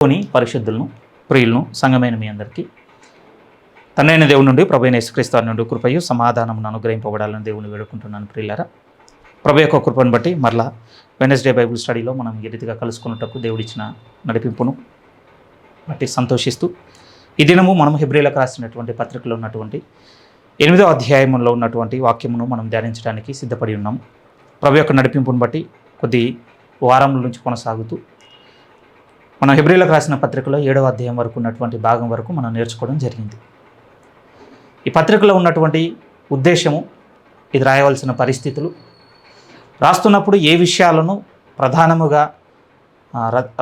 ని పరిశుద్ధులను ప్రియులను సంఘమైన మీ అందరికీ తండ్రైన దేవుని నుండి ప్రభువైన యేసుక్రీస్తు వారి నుండి కృపయు సమాధానమును అనుగ్రహింపబడాలని దేవుని వేడుకుంటున్నాను. ప్రియులారా, ప్రభు యొక్క కృపను బట్టి మరలా వెనస్డే బైబిల్ స్టడీలో మనం ఈ రీతిగా కలుసుకున్నటకు దేవుడిచ్చిన నడిపింపును బట్టి సంతోషిస్తూ ఈ దినము మనం హెబ్రీలకు రాసినటువంటి పత్రికలో ఉన్నటువంటి 8వ అధ్యాయంలో ఉన్నటువంటి వాక్యమును మనం ధ్యానించడానికి సిద్ధపడి ఉన్నాము. ప్రభు యొక్క నడిపింపును బట్టి కొద్ది వారముల నుంచి కొనసాగుతూ మనం హెబ్రీలకు రాసిన పత్రికలో 7వ అధ్యాయం వరకు ఉన్నటువంటి భాగం వరకు మనం నేర్చుకోవడం జరిగింది. ఈ పత్రికలో ఉన్నటువంటి ఉద్దేశము, ఇది రాయవలసిన పరిస్థితులు, రాస్తున్నప్పుడు ఏ విషయాలను ప్రధానముగా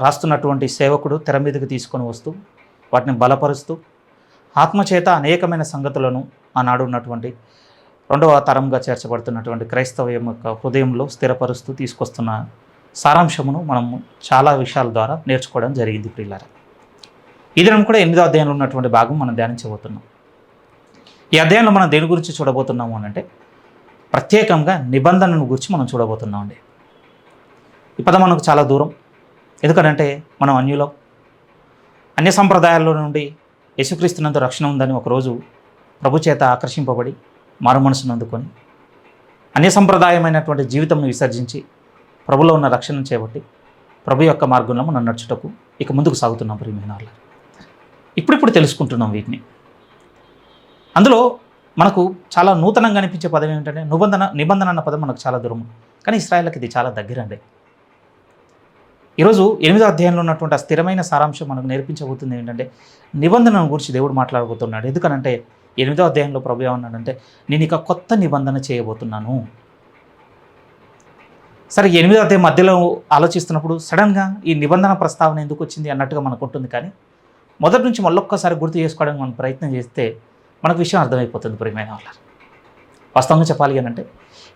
రాస్తున్నటువంటి సేవకుడు తెర మీదకి తీసుకొని వస్తూ వాటిని బలపరుస్తూ ఆత్మచేత అనేకమైన సంగతులను ఆనాడు ఉన్నటువంటి 2వ తరంగా చేర్చబడుతున్నటువంటి క్రైస్తవం యొక్క హృదయంలో స్థిరపరుస్తూ తీసుకొస్తున్న సారాంశమును మనము చాలా విషయాల ద్వారా నేర్చుకోవడం జరిగింది. ప్రియులారా, ఈ దినం కూడా 8వ అధ్యాయంలో ఉన్నటువంటి భాగం మనం ధ్యానించబోతున్నాం. ఈ అధ్యాయంలో మనం దేని గురించి చూడబోతున్నాము అంటే ప్రత్యేకంగా నిబంధనను గురించి మనం చూడబోతున్నాం అండి. ఈ పదం మనకు చాలా దూరం, ఎందుకంటే మనం అన్యులం, అన్య సంప్రదాయాల్లో నుండి యేసుక్రీస్తునందు రక్షణ ఉందని ఒకరోజు ప్రభు చేత ఆకర్షింపబడి మారు మనసును అందుకొని అన్య సంప్రదాయమైనటువంటి జీవితంను విసర్జించి ప్రభులో ఉన్న రక్షణను చేపట్టి ప్రభు యొక్క మార్గంలో మనం నడుచుటకు ఇక ముందుకు సాగుతున్నాం. ప్రియమైన వాళ్ళ, ఇప్పుడిప్పుడు తెలుసుకుంటున్నాం వీటిని. అందులో మనకు చాలా నూతనంగా అనిపించే పదం ఏమిటంటే నిబంధన అన్న పదం మనకు చాలా దూరం, కానీ ఇశ్రాయేలుకి ఇది చాలా దగ్గరండి. ఈరోజు 8వ అధ్యాయంలో ఉన్నటువంటి ఆ స్థిరమైన సారాంశం మనకు నేర్పించబోతుంది ఏంటంటే నిబంధన గురించి దేవుడు మాట్లాడబోతున్నాడు. ఎందుకనంటే 8వ అధ్యాయంలో ప్రభు ఏమన్నాడంటే, నేను ఇక కొత్త నిబంధన చేయబోతున్నాను. సరే, 8వ అధ్యాయం మధ్యలో ఆలోచిస్తున్నప్పుడు సడన్గా ఈ నిబంధన ప్రస్తావన ఎందుకు వచ్చింది అన్నట్టుగా మనకు ఉంటుంది. కానీ మొదటి నుంచి మళ్ళొక్కసారి గుర్తు చేసుకోవడానికి మనం ప్రయత్నం చేస్తే మనకు విషయం అర్థమైపోతుంది. ప్రియమైన వాళ్ళ, వాస్తవంగా చెప్పాలి అని అంటే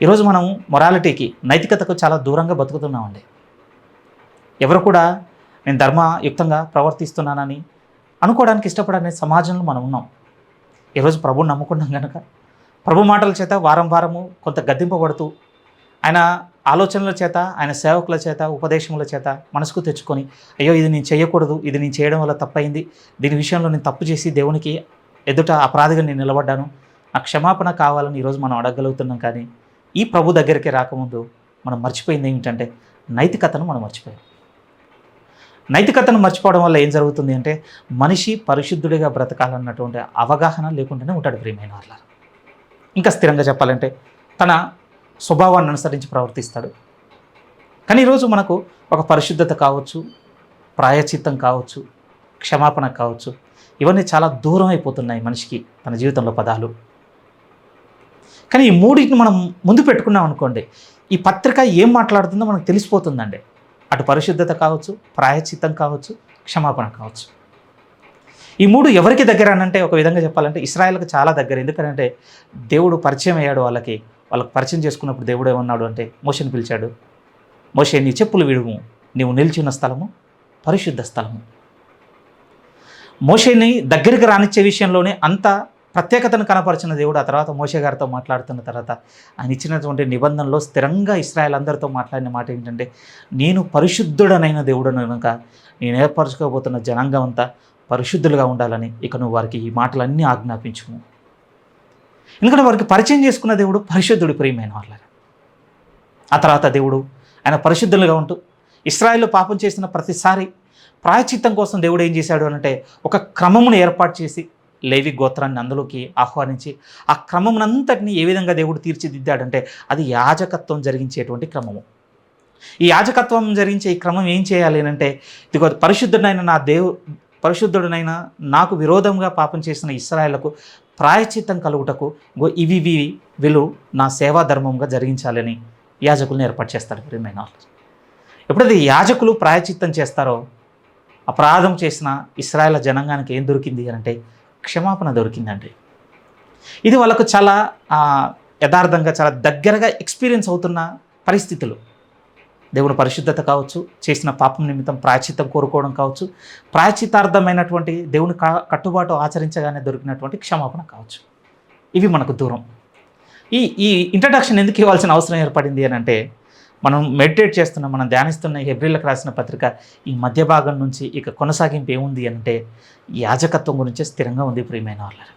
ఈరోజు మనం మొరాలిటీకి, నైతికతకు చాలా దూరంగా బతుకుతున్నామండి. ఎవరు కూడా నేను ధర్మయుక్తంగా ప్రవర్తిస్తున్నానని అనుకోవడానికి ఇష్టపడనే సమాజంలో మనం ఉన్నాం. ఈరోజు ప్రభువుని నమ్ముకున్నాం కనుక ప్రభు మాటల చేత వారం వారము కొంత గద్దింపబడుతూ ఆయన ఆలోచనల చేత, ఆయన సేవకుల చేత, ఉపదేశముల చేత మనసుకు తెచ్చుకొని, అయ్యో ఇది నేను చేయకూడదు, ఇది నేను చేయడం వల్ల తప్పైంది, దీని విషయంలో నేను తప్పు చేసి దేవునికి ఎదుట అపరాధిగా నేను నిలబడ్డాను, నాకు క్షమాపణ కావాలని ఈరోజు మనం అడగలుగుతున్నాం. కానీ ఈ ప్రభు దగ్గరికి రాకముందు మనం మర్చిపోయింది ఏమిటంటే నైతికతను మనం మర్చిపోయాం. నైతికతను మర్చిపోవడం వల్ల ఏం జరుగుతుంది అంటే మనిషి పరిశుద్ధుడిగా బ్రతకాలన్నటువంటి అవగాహన లేకుండానే ఉంటాడు. ప్రియమైన వాళ్ళ, ఇంకా స్థిరంగా చెప్పాలంటే తన స్వభావాన్ని అనుసరించి ప్రవర్తిస్తాడు. కానీ ఈరోజు మనకు ఒక పరిశుద్ధత కావచ్చు, ప్రాయచిత్తం కావచ్చు, క్షమాపణ కావచ్చు, ఇవన్నీ చాలా దూరం అయిపోతున్నాయి మనిషికి తన జీవితంలో పదాలు. కానీ ఈ మూడింటిని మనం ముందు పెట్టుకున్నాం అనుకోండి, ఈ పత్రిక ఏం మాట్లాడుతుందో మనకు తెలిసిపోతుందండి. అటు పరిశుద్ధత కావచ్చు, ప్రాయచిత్తం కావచ్చు, క్షమాపణ కావచ్చు. ఈ మూడు ఎవరికి దగ్గర అనంటే ఒక విధంగా చెప్పాలంటే ఇశ్రాయేలుకు చాలా దగ్గర. ఎందుకంటే దేవుడు పరిచయం అయ్యాడు వాళ్ళకి పరిచయం చేసుకున్నప్పుడు దేవుడు ఏమన్నాడు అంటే మోషేని పిలిచాడు. మోషే, నీ చెప్పులు విడుము, నీవు నిలిచిన స్థలము పరిశుద్ధ స్థలము. మోషేని దగ్గరికి రానిచ్చే విషయంలోనే అంత ప్రత్యేకతను కనపరిచిన దేవుడు ఆ తర్వాత మోషే గారితో మాట్లాడుతున్న తర్వాత ఆయన ఇచ్చినటువంటి నిబంధనలో స్థిరంగా ఇశ్రాయేల్ అందరితో మాట్లాడిన మాట ఏంటంటే, నేను పరిశుద్ధుడనైన దేవుడు కనుక నేను ఏర్పరచుకోబోతున్న జనాంగం అంతా పరిశుద్ధులుగా ఉండాలని ఇక నువ్వు వారికి ఈ మాటలన్నీ ఆజ్ఞాపించుము. ఎందుకంటే వారికి పరిచయం చేసుకున్న దేవుడు పరిశుద్ధుడు. ప్రియమైన వాళ్ళ, ఆ తర్వాత దేవుడు ఆయన పరిశుద్ధులుగా ఉంటూ ఇశ్రాయేలు పాపం చేసిన ప్రతిసారి ప్రాయచిత్తం కోసం దేవుడు ఏం చేశాడు అంటే ఒక క్రమమును ఏర్పాటు చేసి లేవి గోత్రాన్ని అందులోకి ఆహ్వానించి ఆ క్రమమునంతటిని ఏ విధంగా దేవుడు తీర్చిదిద్దాడంటే అది యాజకత్వం జరిగించేటువంటి క్రమము. ఈ యాజకత్వం జరిగించే ఈ క్రమం ఏం చేయాలి అంటే, ఇదిగో పరిశుద్ధుడనైనా నాకు విరోధంగా పాపం చేసిన ఇశ్రాయేలుకు ప్రాయచిత్తం కలుగుటకు ఇవి వీళ్ళు నా సేవా ధర్మంగా జరిగించాలని యాజకులను ఏర్పాటు చేస్తాడు. ప్రియమైన వాళ్ళు, ఎప్పుడైతే యాజకులు ప్రాయచిత్తం చేస్తారో అపరాధం చేసిన ఇశ్రాయేల్ జనాంగానికి ఏం దొరికింది అంటే క్షమాపణ దొరికిందండి. ఇది వాళ్ళకు చాలా యథార్థంగా చాలా దగ్గరగా ఎక్స్పీరియన్స్ అవుతున్న పరిస్థితులు. దేవుడు పరిశుద్ధత కావచ్చు, చేసిన పాపం నిమిత్తం ప్రాయచిత్తం కోరుకోవడం కావచ్చు, ప్రాయచితార్థమైనటువంటి దేవుని కట్టుబాటు ఆచరించగానే దొరికినటువంటి క్షమాపణ కావచ్చు, ఇవి మనకు దూరం. ఈ ఇంట్రడక్షన్ ఎందుకు ఇవ్వాల్సిన అవసరం ఏర్పడింది అని అంటే మనం మెడిటేట్ చేస్తున్న, మనం ధ్యానిస్తున్న హెబ్రీలకు రాసిన పత్రిక ఈ మధ్య భాగం నుంచి ఇక కొనసాగింపు ఏముంది అంటే యాజకత్వం గురించే స్థిరంగా ఉంది ప్రియమైన వాళ్ళారా.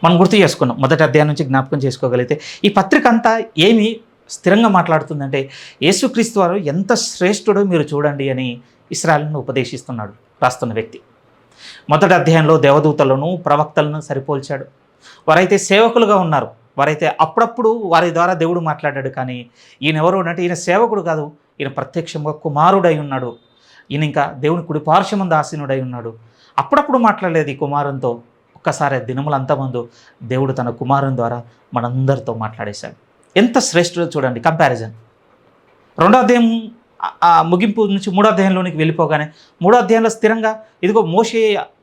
మనం గుర్తు చేసుకున్నాం, మొదటి అధ్యాయం నుంచి జ్ఞాపకం చేసుకోగలిగితే ఈ పత్రిక అంతా ఏమి స్థిరంగా మాట్లాడుతుందంటే యేసుక్రీస్తు వారు ఎంత శ్రేష్ఠుడో మీరు చూడండి అని ఇశ్రాయేలును ఉపదేశిస్తున్నాడు రాస్తున్న వ్యక్తి. మొదటి అధ్యాయంలో దేవదూతలను ప్రవక్తలను సరిపోల్చాడు. వారైతే సేవకులుగా ఉన్నారు, వారైతే అప్పుడప్పుడు వారి ద్వారా దేవుడు మాట్లాడాడు. కానీ ఈయన ఎవరు అంటే ఈయన సేవకుడు కాదు, ఈయన ప్రత్యక్షంగా కుమారుడై ఉన్నాడు. ఈయన ఇంకా దేవుని కుడి పార్శ్వమందు ఆసీనుడై ఉన్నాడు. అప్పుడప్పుడు మాట్లాడలేదు ఈ కుమారునితో. ఒక్కసారి దినములంతా ముందు దేవుడు తన కుమారుని ద్వారా మనందరితో మాట్లాడేశాడు. ఎంత శ్రేష్ఠుడో చూడండి కంపారిజన్. రెండో అధ్యాయం ముగింపు నుంచి మూడో అధ్యాయంలోనికి వెళ్ళిపోగానే మూడో అధ్యాయంలో స్థిరంగా ఇదిగో మోషే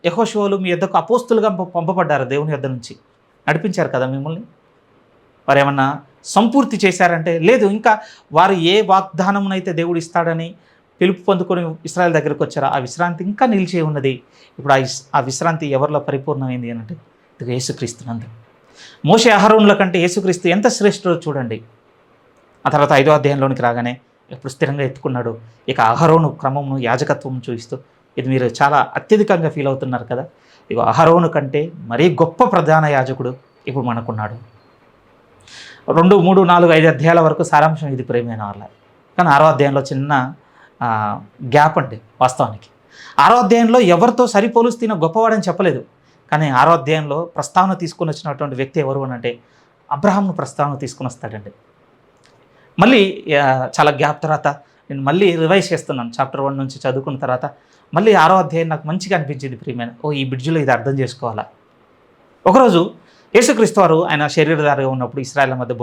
యెహోషువలు మీ యొద్దకు అపోస్తులుగా పంపబడ్డారు, దేవుని యొద్ద నుంచి నడిపించారు కదా మిమ్మల్ని. వారు ఏమన్నా సంపూర్తి చేశారంటే లేదు, ఇంకా వారు ఏ వాగ్దానమునైతే దేవుడు ఇస్తాడని పిలుపు పొందుకొని ఇశ్రాయేలు దగ్గరికి వచ్చారో ఆ విశ్రాంతి ఇంకా నిలిచి ఉన్నది. ఇప్పుడు ఆ విశ్రాంతి ఎవరిలో పరిపూర్ణమైంది అని అంటే ఇది యేసుక్రీస్తునందు. మోషే అహరోనుల కంటే యేసుక్రీస్తు ఎంత శ్రేష్ఠుడో చూడండి. ఆ తర్వాత 5వ అధ్యాయంలోనికి రాగానే ఎప్పుడు స్థిరంగా ఎత్తుకున్నాడు. ఇక అహరోను క్రమమును యాజకత్వం చూపిస్తూ ఇది మీరు చాలా అత్యధికంగా ఫీల్ అవుతున్నారు కదా, ఇక అహరోను కంటే మరీ గొప్ప ప్రధాన యాజకుడు ఇప్పుడు మనకున్నాడు. 2, 3, 4, 5 అధ్యాయాల వరకు సారాంశం ఇది ప్రేమైన వాళ్ళ. కానీ 6వ అధ్యాయంలో చిన్న గ్యాప్ అండి వాస్తవానికి. 6వ అధ్యాయంలో ఎవరితో సరిపోలుస్తున్న గొప్పవాడని చెప్పలేదు. కానీ 6వ అధ్యాయంలో ప్రస్తావన తీసుకొని వచ్చినటువంటి వ్యక్తి ఎవరు అని అంటే అబ్రహాంను ప్రస్తావన తీసుకొని వస్తాడండి. మళ్ళీ చాలా గ్యాప్ తర్వాత నేను మళ్ళీ రివైజ్ చేస్తున్నాను. చాప్టర్ 1 నుంచి చదువుకున్న తర్వాత మళ్ళీ 6వ అధ్యాయం నాకు మంచిగా అనిపించింది ప్రియమైన. ఈ బ్రిడ్జ్లో ఇది అర్థం చేసుకోవాలా. ఒకరోజు యేసుక్రీస్తు వారు ఆయన శరీరధారిగా ఉన్నప్పుడు ఇశ్రాయేలు మధ్య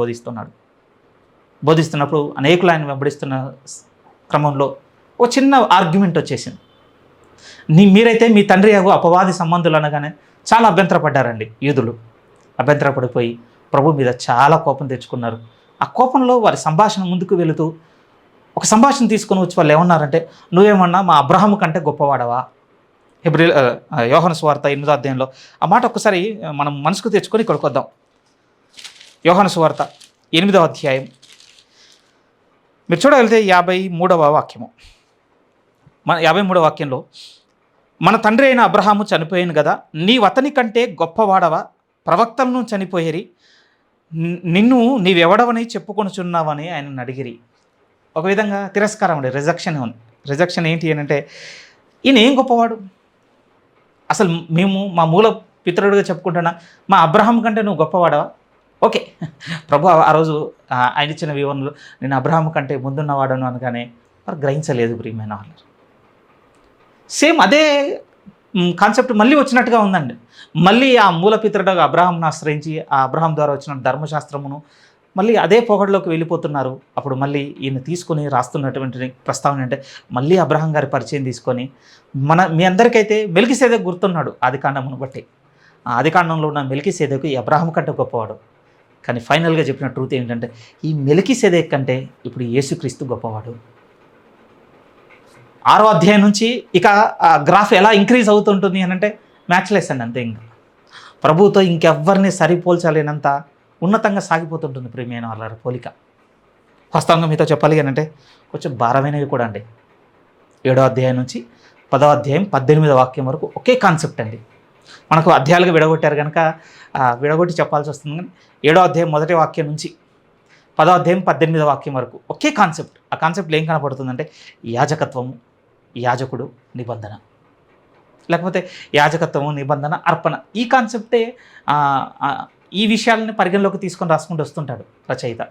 బోధిస్తున్నప్పుడు అనేకులు ఆయన వెంబడిస్తున్న క్రమంలో ఒక చిన్న ఆర్గ్యుమెంట్ వచ్చేసింది. మీరైతే మీ తండ్రి అపవాది సంబంధులు అనగానే చాలా అభ్యంతరపడ్డారండి యూదులు. అభ్యంతరపడిపోయి ప్రభు మీద చాలా కోపం తెచ్చుకున్నారు. ఆ కోపంలో వారి సంభాషణ ముందుకు వెళుతూ ఒక సంభాషణ తీసుకొని వచ్చి వాళ్ళు ఏమన్నారంటే నువ్వేమన్నా మా అబ్రహాము కంటే గొప్పవాడవా? యోహాను సువార్త 8వ అధ్యాయంలో ఆ మాట ఒక్కసారి మనం మనసుకు తెచ్చుకొని ఇక్కడికి వద్దాం. యోహాను సువార్త 8వ అధ్యాయం మీరు చూడగలిగితే 53వ వాక్యము. 53వ వాక్యంలో మన తండ్రి అయిన అబ్రహాము చనిపోయాను కదా, నీవతని కంటే గొప్పవాడవా? ప్రవక్తలను చనిపోయేరి, నిన్ను నీవెవడవని చెప్పుకొనుచున్నావని ఆయన అడిగిరి. ఒక విధంగా తిరస్కారం అండి, రిజెక్షన్ ఏంటి అని అంటే ఈయన ఏం గొప్పవాడు? అసలు మేము మా మూల పితరుడిగా చెప్పుకుంటున్నా మా అబ్రహాం కంటే నువ్వు గొప్పవాడవా? ఓకే, ప్రభు ఆ రోజు ఆయన ఇచ్చిన వివరణలు నేను అబ్రహాం కంటే ముందున్నవాడను అనగానే వారు గ్రహించలేదు ప్రియమైన వాళ్ళు. సేమ్ అదే కాన్సెప్ట్ మళ్ళీ వచ్చినట్టుగా ఉందండి. మళ్ళీ ఆ మూలపితరుడుగా అబ్రహాంను ఆశ్రయించి ఆ అబ్రహాం ద్వారా వచ్చిన ధర్మశాస్త్రమును మళ్ళీ అదే పొగడలోకి వెళ్ళిపోతున్నారు. అప్పుడు మళ్ళీ ఈయన తీసుకొని రాస్తున్నటువంటి ప్రస్తావన అంటే మళ్ళీ అబ్రహాం గారి పరిచయం తీసుకొని మీ అందరికైతే మెల్కీసెదెకు గుర్తున్నాడు ఆదికాండమును బట్టి. ఆ ఆదికాండంలో ఉన్న మెల్కీసెదెకు ఈ అబ్రహాం కంటే గొప్పవాడు. కానీ ఫైనల్గా చెప్పిన ట్రూత్ ఏంటంటే ఈ మెల్కీసెదెకు కంటే ఇప్పుడు యేసుక్రీస్తు గొప్పవాడు. 6వ అధ్యాయం నుంచి ఇక ఆ గ్రాఫ్ ఎలా ఇంక్రీజ్ అవుతుంటుంది అని అంటే మ్యాచ్లెస్ అండి, అంతే. ఇంకా ప్రభువుతో ఇంకెవ్వరిని సరిపోల్చలేనంత ఉన్నతంగా సాగిపోతుంటుంది ప్రియమైన వాళ్ళ పోలిక. వాస్తవంగా మీతో చెప్పాలి అని అంటే కొంచెం భారమైనవి కూడా అండి. 7వ అధ్యాయం నుంచి 10వ అధ్యాయం 18వ వాక్యం వరకు ఒకే కాన్సెప్ట్ అండి. మనకు అధ్యాయాలుగా విడగొట్టారు కనుక విడగొట్టి చెప్పాల్సి వస్తుంది. కానీ 7వ అధ్యాయం 1వ వాక్యం నుంచి 10వ అధ్యాయం 18వ వాక్యం వరకు ఒకే కాన్సెప్ట్. ఆ కాన్సెప్ట్లో ఏం కనపడుతుందంటే యాజకత్వము, యాజకుడు, నిబంధన, లేకపోతే యాజకత్వము, నిబంధన, అర్పణ. ఈ కాన్సెప్టే ఈ విషయాలని పరిగణలోకి తీసుకొని రాసుకుంటూ వస్తుంటాడు రచయిత.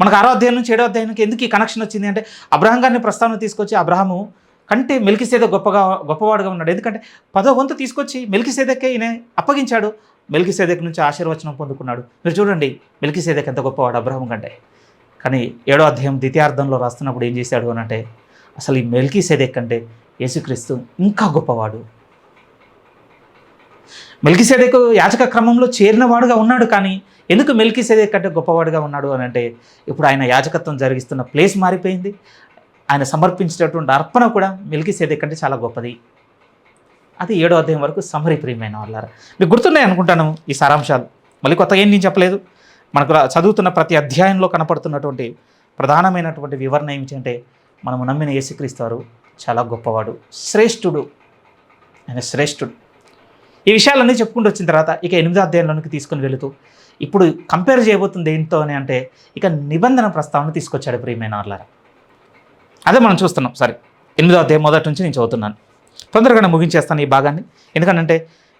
మనకు 6వ అధ్యాయం నుంచి 7వ అధ్యాయానికి ఎందుకు ఈ కనెక్షన్ వచ్చింది అంటే అబ్రహాం గారిని ప్రస్తావన తీసుకొచ్చి అబ్రహాము కంటే మెల్కీసెదెకు గొప్పవాడుగా ఉన్నాడు. ఎందుకంటే 10వ వంతు తీసుకొచ్చి మెల్కీసెదెకే ఈయన అప్పగించాడు. మెల్కీసెదెకు నుంచి ఆశీర్వచనం పొందుకున్నాడు. మీరు చూడండి మెల్కీసెదెకు ఎంత గొప్పవాడు అబ్రహాం కంటే. కానీ 7వ అధ్యాయం ద్వితీయార్థంలో రాస్తున్నప్పుడు ఏం చేశాడు అని అంటే అసలు ఈ మెల్కీసెదెకు కంటే యేసుక్రీస్తు ఇంకా గొప్పవాడు. మెల్కీసెదెకు యాజక క్రమంలో చేరినవాడుగా ఉన్నాడు. కానీ ఎందుకు మెల్కీసెదెకు కంటే గొప్పవాడుగా ఉన్నాడు అని అంటే ఇప్పుడు ఆయన యాజకత్వం జరిగిస్తున్న ప్లేస్ మారిపోయింది. ఆయన సమర్పించేటటువంటి అర్పణ కూడా మెల్కీసెదెకు కంటే చాలా గొప్పది. అది 7వ అధ్యాయం వరకు సమరీ ప్రియమైన వాళ్ళారా. మీకు గుర్తున్నాయి అనుకుంటాను ఈ సారాంశాలు. మళ్ళీ కొత్తగా ఏం నేను చెప్పలేదు. మనకు చదువుతున్న ప్రతి అధ్యాయంలో కనపడుతున్నటువంటి ప్రధానమైనటువంటి వివరణ ఏమిటంటే మనము నమ్మిన యేసుక్రీస్తు వారు చాలా గొప్పవాడు, శ్రేష్ఠుడు, ఆయన శ్రేష్ఠుడు. ఈ విషయాలన్నీ చెప్పుకుంటూ వచ్చిన తర్వాత ఇక 8వ అధ్యాయంలోనికి తీసుకుని వెళుతూ ఇప్పుడు కంపేర్ చేయబోతుంది ఏంటో అని అంటే ఇక నిబంధన ప్రస్తావన తీసుకొచ్చాడు ప్రియమైన వాళ్ళారా. అదే మనం చూస్తున్నాం. సరే, 8వ అధ్యాయం మొదటి నుంచి నేను చదువుతున్నాను, తొందరగానే ముగించేస్తాను ఈ భాగాన్ని. ఎందుకంటే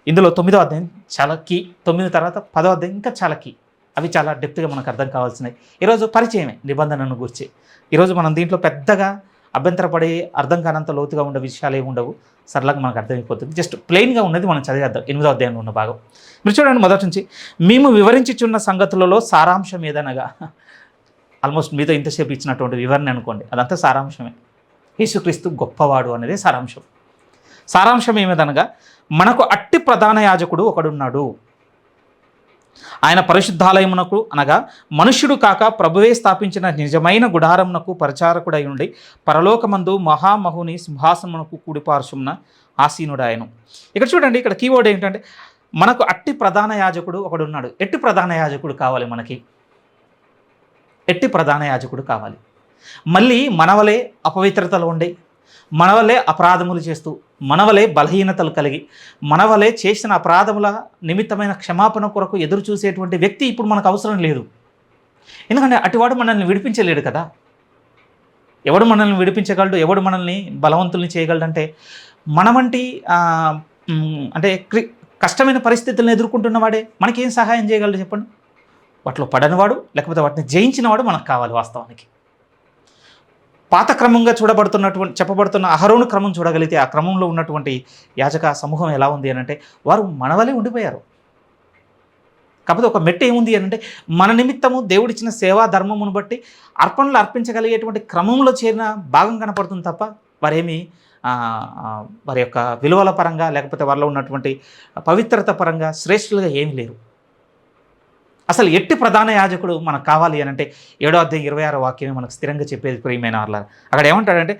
ఇందులో 9వ అధ్యాయం చాలా కీ, 9 తర్వాత 10వ అధ్యాయం ఇంకా చాలా కీ. అవి చాలా డెప్త్గా మనకు అర్థం కావాల్సినవి. ఈరోజు పరిచయమే నిబంధనను గురించి. ఈరోజు మనం దీంట్లో పెద్దగా అభ్యంతరపడి అర్థం కానంత లోతుగా ఉండే విషయాలు ఏమి ఉండవు, సరళంగా మనకు అర్థమైపోతుంది. జస్ట్ ప్లెయిన్గా ఉన్నది మనం చదివేద్దాం. 8వ అధ్యాయంలో ఉన్న భాగం మీరు చూడండి. మొదటి నుంచి మేము వివరించుచున్న సంగతులలో సారాంశం ఏదనగా, ఆల్మోస్ట్ మీతో ఇంతసేపు ఇచ్చినటువంటి వివరణ అనుకోండి, అదంతా సారాంశమే. యేసుక్రీస్తు గొప్పవాడు అనేది సారాంశం. సారాంశం ఏమిదనగా, మనకు అట్టి ప్రధాన యాజకుడు ఒకడున్నాడు. ఆయన పరిశుద్ధాలయమునకు అనగా మనుష్యుడు కాక ప్రభువే స్థాపించిన నిజమైన గుడారమునకు పరిచారకుడై ఉండి పరలోకమందు మహామహుని సింహాసనమునకు కుడిపార్శ్వమున ఆసీనుడాయను. ఇక్కడ చూడండి, ఇక్కడ కీవర్డ్ ఏంటంటే మనకు అట్టి ప్రధాన యాజకుడు ఒకడున్నాడు. ఎట్టి ప్రధాన యాజకుడు కావాలి మనకి? ఎట్టి ప్రధాన యాజకుడు కావాలి. మళ్ళీ మనవలే అపవిత్రతలు ఉండి, మనవలే అపరాధములు చేస్తూ, మనవలే బలహీనతలు కలిగి, మనవలే చేసిన అపరాధముల నిమిత్తమైన క్షమాపణ కొరకు ఎదురు చూసేటువంటి వ్యక్తి ఇప్పుడు మనకు అవసరం లేదు. ఎందుకంటే అటువాడు మనల్ని విడిపించలేడు కదా. ఎవడు మనల్ని విడిపించగలడు, ఎవడు మనల్ని బలవంతుల్ని చేయగలడంటే మన వంటి అంటే కష్టమైన పరిస్థితులను ఎదుర్కొంటున్నవాడే మనకేం సహాయం చేయగలడు చెప్పండి? వాటిలో పడనివాడు, లేకపోతే వాటిని జయించినవాడు మనకు కావాలి. వాస్తవానికి పాత క్రమంగా చెప్పబడుతున్న అహరోను క్రమం చూడగలిగితే ఆ క్రమంలో ఉన్నటువంటి యాజక సమూహం ఎలా ఉంది అని అంటే వారు మనవలే ఉండిపోయారు. కాకపోతే ఒక మెట్టు ఏముంది అని అంటే మన నిమిత్తము దేవుడిచ్చిన సేవా ధర్మమును బట్టి అర్పణలు అర్పించగలిగేటువంటి క్రమంలో చేరిన భాగం కనపడుతుంది తప్ప వారేమి వారి యొక్క విలువల పరంగా లేకపోతే వారిలో ఉన్నటువంటి పవిత్రత పరంగా శ్రేష్ఠులుగా ఏమీ లేరు. అసలు ఎట్టి ప్రధాన యాజకుడు మనకు కావాలి అని అంటే 7వ అధ్యాయం 26వ వాక్యమే మనకు స్థిరంగా చెప్పేది ప్రియమైన వాళ్ళారా. అక్కడ ఏమంటాడంటే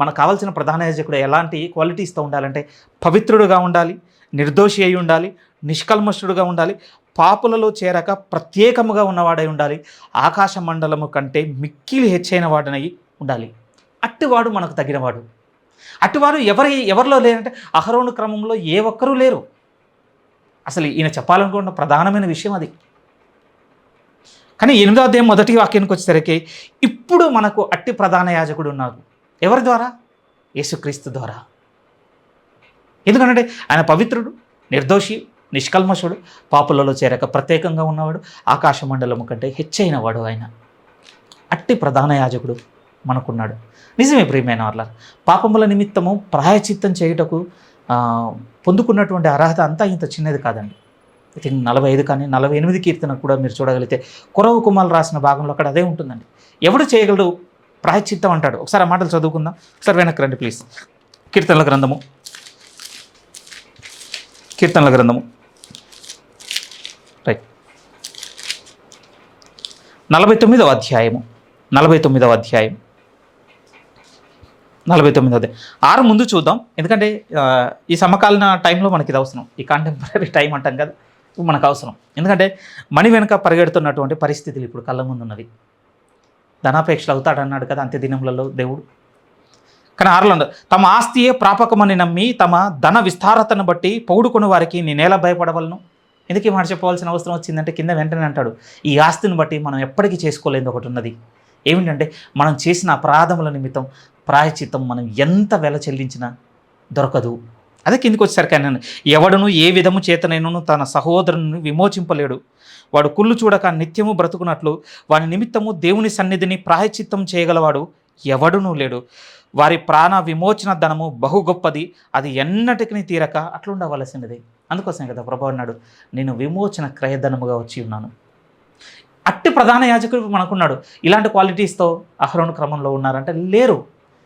మనకు కావాల్సిన ప్రధాన యాజకుడు ఎలాంటి క్వాలిటీస్తో ఉండాలంటే పవిత్రుడుగా ఉండాలి, నిర్దోషి అయి ఉండాలి, నిష్కల్మషుడుగా ఉండాలి, పాపులలో చేరక ప్రత్యేకముగా ఉన్నవాడై ఉండాలి, ఆకాశ మండలము కంటే మిక్కిలి హెచ్చైన వాడనై ఉండాలి. అట్టివాడు మనకు తగినవాడు. అట్టివారు ఎవరిలో లేరంటే అహరోను క్రమంలో ఏ ఒక్కరూ లేరు. అసలు ఈయన చెప్పాలనుకున్న ప్రధానమైన విషయం అది. కానీ 8వ అధ్యాయం మొదటి వాక్యానికి వచ్చేసరికి ఇప్పుడు మనకు అట్టి ప్రధాన యాజకుడు ఉన్నారు. ఎవరి ద్వారా? యేసుక్రీస్తు ద్వారా. ఎందుకంటే ఆయన పవిత్రుడు, నిర్దోషి, నిష్కల్మషుడు, పాపులలో చేరక ప్రత్యేకంగా ఉన్నవాడు, ఆకాశ మండలము కంటే హెచ్చైన వాడు ఆయన. అట్టి ప్రధాన యాజకుడు మనకున్నాడు. నిజమే ప్రియమైన వాళ్ళ, పాపముల నిమిత్తము ప్రాయచిత్తం చేయుటకు పొందుకున్నటువంటి అర్హత అంతా ఇంత చిన్నది కాదండి. ఐ థింక్ 45 కానీ 48 కీర్తన కూడా మీరు చూడగలిగితే కొరవు కుమారులు రాసిన భాగంలో అక్కడ అదే ఉంటుందండి. ఎవడు చేయగలడు ప్రాయచిత్తం అంటాడు. ఒకసారి ఆ మాటలు చదువుకుందాం. ఒకసారి వెనక్కి రండి ప్లీజ్. కీర్తనల గ్రంథము రైట్ 49వ అధ్యాయం 6 ముందు చూద్దాం. ఎందుకంటే ఈ సమకాలీన టైంలో మనకి ఇది అవసరం. ఈ కాంటెంపరీ టైం అంటాం కదా, మనకు అవసరం. ఎందుకంటే మణి వెనుక పరిగెడుతున్నటువంటి పరిస్థితులు ఇప్పుడు కళ్ళ ముందు ఉన్నది. ధనాపేక్షలు అవుతాడన్నాడు కదా అంత్య దినములలో దేవుడు. కానీ 6లో తమ ఆస్తియే ప్రాపకమని నమ్మి తమ ధన విస్తారతను బట్టి పౌడుకుని వారికి నేనేలా భయపడవలను. ఎందుకు ఈ మాట చెప్పవలసిన అవసరం వచ్చిందంటే కింద వెంటనే అంటాడు, ఈ ఆస్తిని బట్టి మనం ఎప్పటికీ చేసుకోలేని ఒకటి ఉన్నది. ఏమిటంటే మనం చేసిన అపరాధముల నిమిత్తం ప్రాయచిత్తం మనం ఎంత వెల చెల్లించినా దొరకదు. అదే కిందికి వచ్చేసరికి ఆయన ఎవడును ఏ విధము చేతనైనను తన సహోదరుని విమోచింపలేడు. వాడు కుళ్ళు చూడక నిత్యము బ్రతుకున్నట్లు వాని నిమిత్తము దేవుని సన్నిధిని ప్రాయచిత్తం చేయగలవాడు ఎవడునూ లేడు. వారి ప్రాణ విమోచన ధనము బహు గొప్పది, అది ఎన్నటికి తీరక అట్లుండవలసినది. అందుకోసమే కదా ప్రభు అన్నాడు, నేను విమోచన క్రయధనముగా వచ్చి ఉన్నాను. అట్టి ప్రధాన యాజకుడు మనకున్నాడు. ఇలాంటి క్వాలిటీస్తో అహరోను క్రమంలో ఉన్నారంటే లేరు.